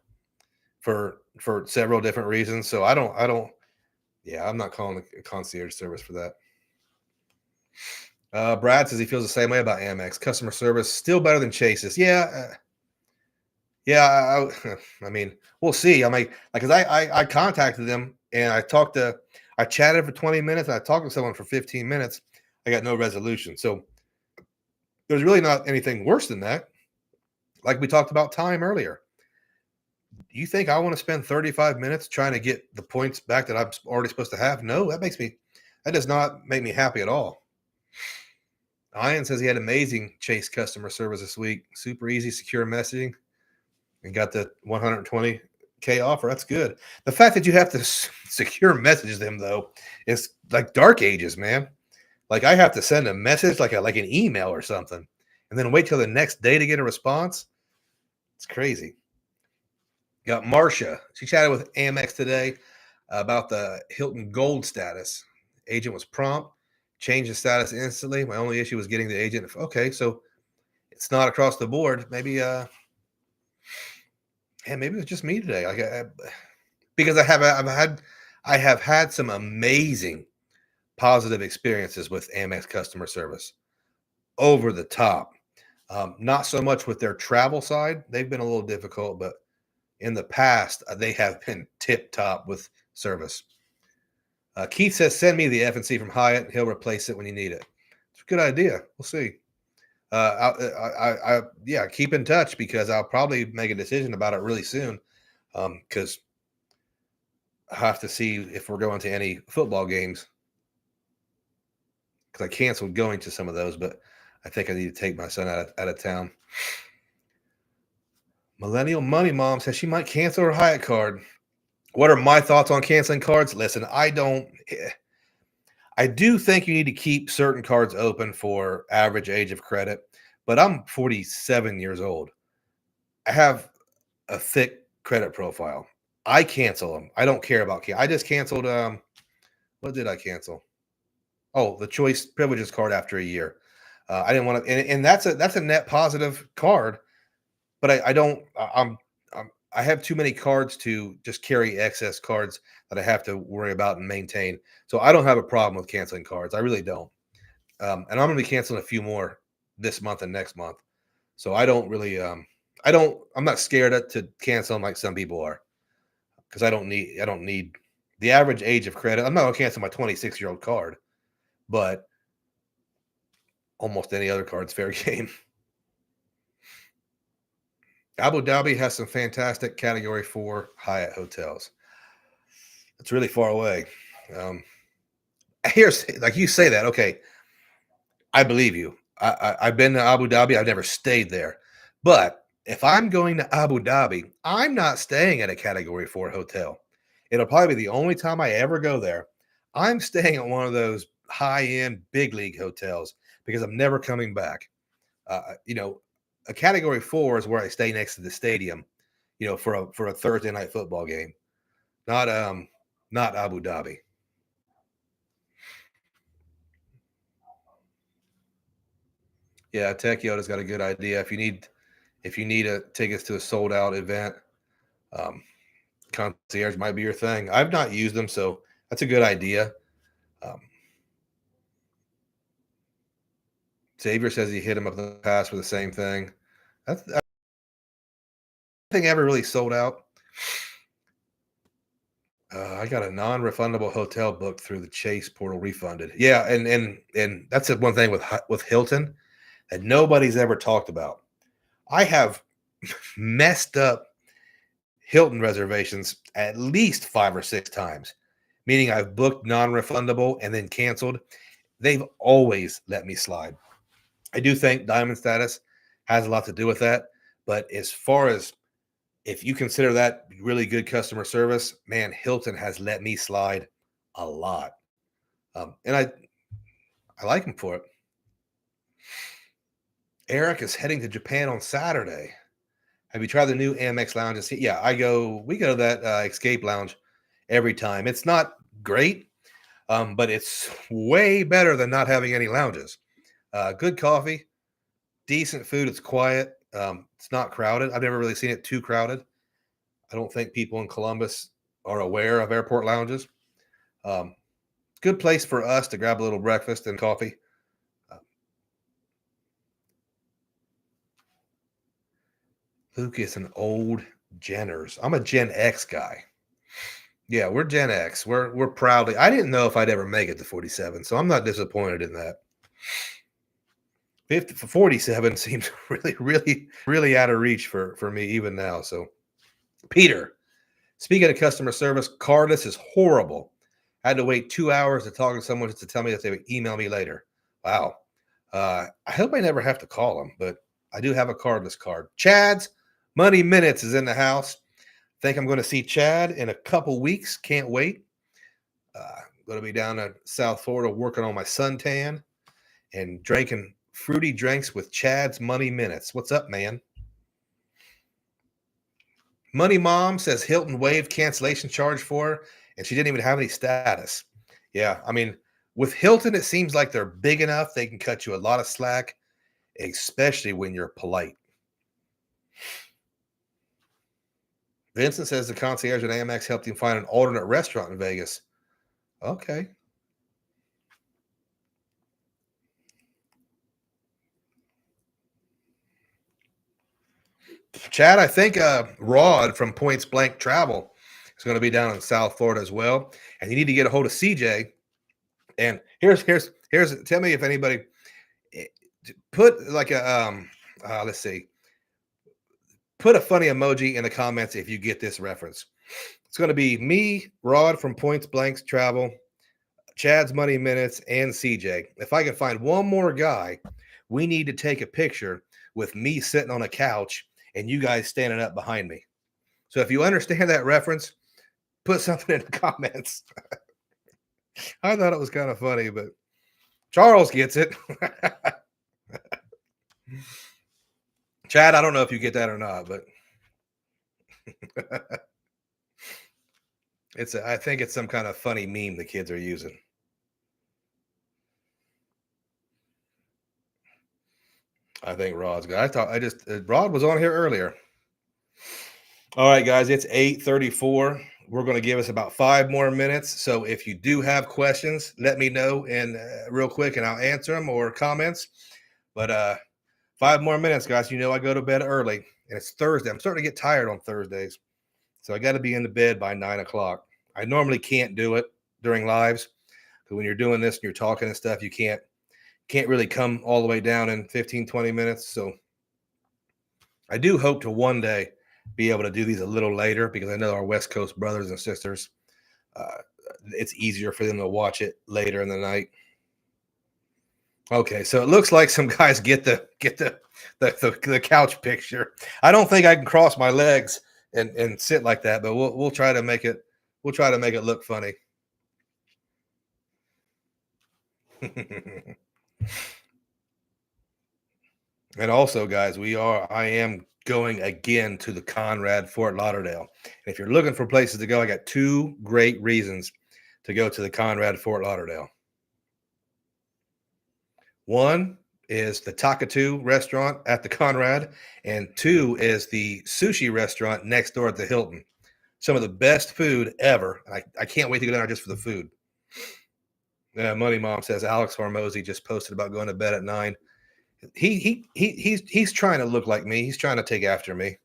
for several different reasons. So I don't. Yeah, I'm not calling a concierge service for that. Brad says he feels the same way about Amex customer service. Still better than Chase's. Yeah, yeah. I mean, we'll see. I mean, because I contacted them and I chatted for 20 minutes and I talked to someone for 15 minutes. I got no resolution. So there's really not anything worse than that. Like we talked about time earlier. Do you think I want to spend 35 minutes trying to get the points back that I'm already supposed to have? No, that does not make me happy at all. Ian says he had amazing Chase customer service this week. Super easy, secure messaging, and got the 120K offer. That's good. The fact that you have to secure message them though is like dark ages, man. Like I have to send a message like an email or something, and then wait till the next day to get a response. It's crazy. Got Marcia. She chatted with Amex today about the Hilton Gold status. Agent was prompt, changed the status instantly. My only issue was getting the agent. Okay, so it's not across the board. Maybe maybe it was just me today. Because I have had some amazing positive experiences with Amex customer service. Over the top. Not so much with their travel side. They've been a little difficult, but in the past, they have been tip top with service. Keith says, send me the F&C from Hyatt. He'll replace it when you need it. It's a good idea. We'll see. Yeah, keep in touch because I'll probably make a decision about it really soon. Because I have to see if we're going to any football games. Because I canceled going to some of those, but I think I need to take my son out of town. Millennial Money Mom says she might cancel her Hyatt card. What are my thoughts on canceling cards? Listen, I do think you need to keep certain cards open for average age of credit, but I'm 47 years old. I have a thick credit profile. I cancel them. I don't care about I just canceled what did I cancel? Oh, the choice privileges card after a year. I didn't want to, and that's a net positive card, but I have too many cards to just carry excess cards that I have to worry about and maintain. So I don't have a problem with canceling cards. I really don't. And I'm going to be canceling a few more this month and next month. So I don't really, I'm not scared to cancel them like some people are because I don't need the average age of credit. I'm not going to cancel my 26-year-old card, but almost any other card's fair game. Abu Dhabi has some fantastic Category 4 Hyatt hotels. It's really far away. Here's like you say that. Okay, I believe you. I've been to Abu Dhabi. I've never stayed there. But if I'm going to Abu Dhabi, I'm not staying at a Category 4 hotel. It'll probably be the only time I ever go there. I'm staying at one of those high-end big league hotels because I'm never coming back. A Category 4 is where I stay next to the stadium, for a Thursday night football game. Not Abu Dhabi. Yeah, Tech Yoda's got a good idea. If you need tickets to a sold out event, concierge might be your thing. I've not used them, so that's a good idea. Um, Xavier says he hit him up in the past for the same thing. That's I think ever really sold out. I got a non-refundable hotel booked through the Chase portal refunded. Yeah, and that's the one thing with Hilton that nobody's ever talked about. I have messed up Hilton reservations at least 5 or 6 times, meaning I've booked non-refundable and then canceled. They've always let me slide. I do think diamond status has a lot to do with that, but as far as if you consider that really good customer service, man, Hilton has let me slide a lot, and I like him for it. Eric is heading to Japan on Saturday. Have you tried the new Amex lounges? Yeah, we go to that Escape Lounge every time. It's not great, but it's way better than not having any lounges. Good coffee, decent food. It's quiet. It's not crowded. I've never really seen it too crowded. I don't think people in Columbus are aware of airport lounges. Good place for us to grab a little breakfast and coffee. Luke is an old Jenners. I'm a Gen X guy. Yeah, we're Gen X. We're proudly. I didn't know if I'd ever make it to 47, so I'm not disappointed in that. 47 seems really out of reach for me even now. So, Peter, speaking of customer service, cardless is horrible. I had to wait 2 hours to talk to someone just to tell me that they would email me later. Wow. I hope I never have to call them, but I do have a cardless card. Chad's Money Minutes is in the house. Think I'm going to see Chad in a couple weeks. Can't wait. Going to be down in South Florida working on my suntan and drinking fruity drinks with Chad's Money Minutes. What's up, man? Money Mom says Hilton waived cancellation charge for her, and she didn't even have any status. Yeah, I mean, with Hilton, it seems like they're big enough. They can cut you a lot of slack, especially when you're polite. Vincent says the concierge at Amex helped him find an alternate restaurant in Vegas. Okay. Chad, I think Rod from Points Blank Travel is going to be down in South Florida as well. And you need to get a hold of CJ. And here's tell me if anybody put like a let's see. Put a funny emoji in the comments if you get this reference. It's going to be me, Rod from Points Blanks Travel, Chad's Money Minutes, and CJ. If I can find one more guy, we need to take a picture with me sitting on a couch and you guys standing up behind me. So if you understand that reference, put something in the comments. I thought it was kind of funny, but Charles gets it. Chad, I don't know if you get that or not, but I think it's some kind of funny meme the kids are using. I think Rod's good. Rod was on here earlier. All right, guys, it's 8:34. We're going to give us about 5 more minutes. So if you do have questions, let me know real quick and I'll answer them or comments. But 5 more minutes, guys. You know I go to bed early and it's Thursday. I'm starting to get tired on Thursdays. So I got to be in the bed by 9 o'clock. I normally can't do it during lives because when you're doing this and you're talking and stuff, you can't really come all the way down in 15, 20 minutes. So I do hope to one day be able to do these a little later because I know our West Coast brothers and sisters, it's easier for them to watch it later in the night. Okay, so it looks like some guys get the couch picture. I don't think I can cross my legs and sit like that, but we'll try to make it look funny. And also, guys, I am going again to the Conrad Fort Lauderdale. And if you're looking for places to go, I got two great reasons to go to the Conrad Fort Lauderdale. One is the Takatu restaurant at the Conrad, and two is the sushi restaurant next door at the Hilton. Some of the best food ever. I can't wait to go down there just for the food. Money Mom says Alex Hormozy just posted about going to bed at 9. He's trying to look like me. He's trying to take after me.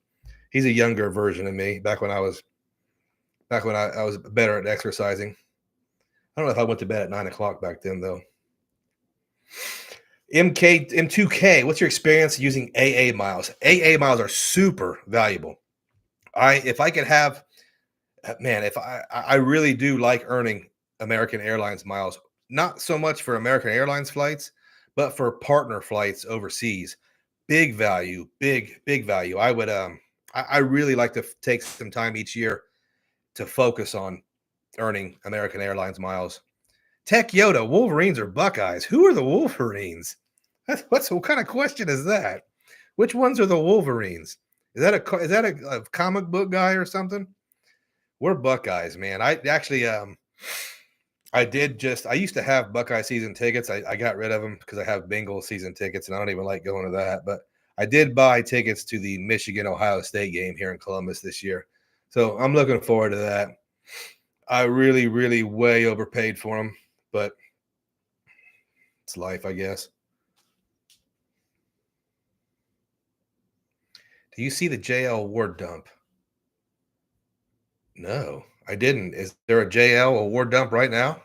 He's a younger version of me. Back when I was better at exercising. I don't know if I went to bed at 9 o'clock back then though. M2K, what's your experience using AA miles? AA miles are super valuable. If I could have, man, if I really do like earning American Airlines miles, not so much for American Airlines flights, but for partner flights overseas. Big value. I would I really like to take some time each year to focus on earning American Airlines miles. Tech Yoda, Wolverines or Buckeyes? Who are the Wolverines? What kind of question is that? Which ones are the Wolverines? Is that a comic book guy or something? We're Buckeyes, man. I actually I used to have Buckeye season tickets. I got rid of them because I have Bengals season tickets and I don't even like going to that. But I did buy tickets to the Michigan-Ohio State game here in Columbus this year. So I'm looking forward to that. I really, really way overpaid for them, but it's life, I guess. Do you see the JL award dump? No, I didn't. Is there a JL award dump right now?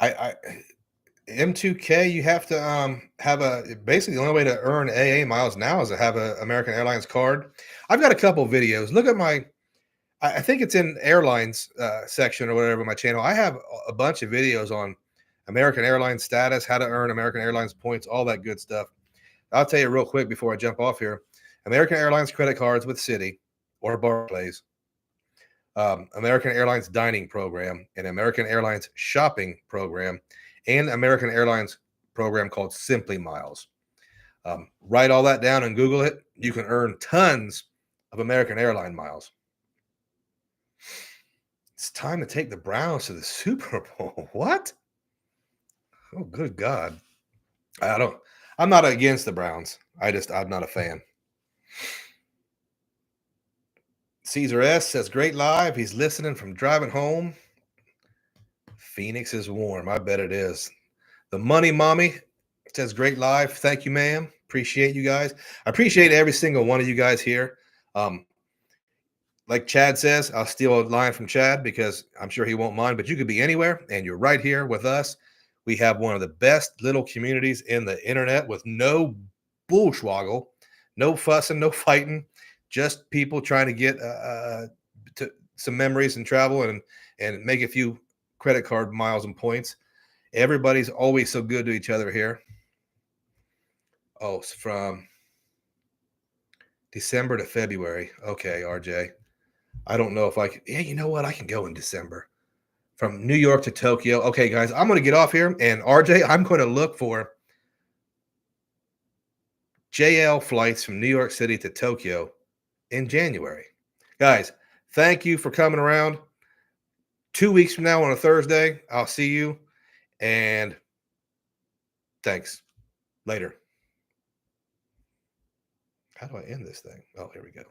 I M2K, you have to have basically the only way to earn AA miles now is to have an American Airlines card. I've got a couple videos. Look at I think it's in airlines section or whatever, my channel. I have a bunch of videos on American Airlines status, how to earn American Airlines points, all that good stuff. I'll tell you real quick before I jump off here. American Airlines credit cards with Citi or Barclays, American Airlines dining program, and American Airlines shopping program, and American Airlines program called Simply Miles. Write all that down and Google it. You can earn tons of American Airline miles. It's time to take the Browns to the Super Bowl. What? Oh, good God. I'm not against the Browns. I'm not a fan. Caesar S says, great live. He's listening from driving home. Phoenix is warm. I bet it is. The Money Mommy says, great live. Thank you, ma'am. Appreciate you guys. I appreciate every single one of you guys here. Like Chad says, I'll steal a line from Chad because I'm sure he won't mind, but you could be anywhere and you're right here with us. We have one of the best little communities in the internet with no bullschwaggle, no fussing, no fighting, just people trying to get to some memories and travel and make a few credit card miles and points. Everybody's always so good to each other here. Oh, it's from December to February. Okay, RJ. I don't know if I can. Yeah, you know what? I can go in December from New York to Tokyo. Okay, guys, I'm going to get off here. And RJ, I'm going to look for JL flights from New York City to Tokyo in January. Guys, thank you for coming around. 2 weeks from now on a Thursday, I'll see you. And thanks. Later. How do I end this thing? Oh, here we go.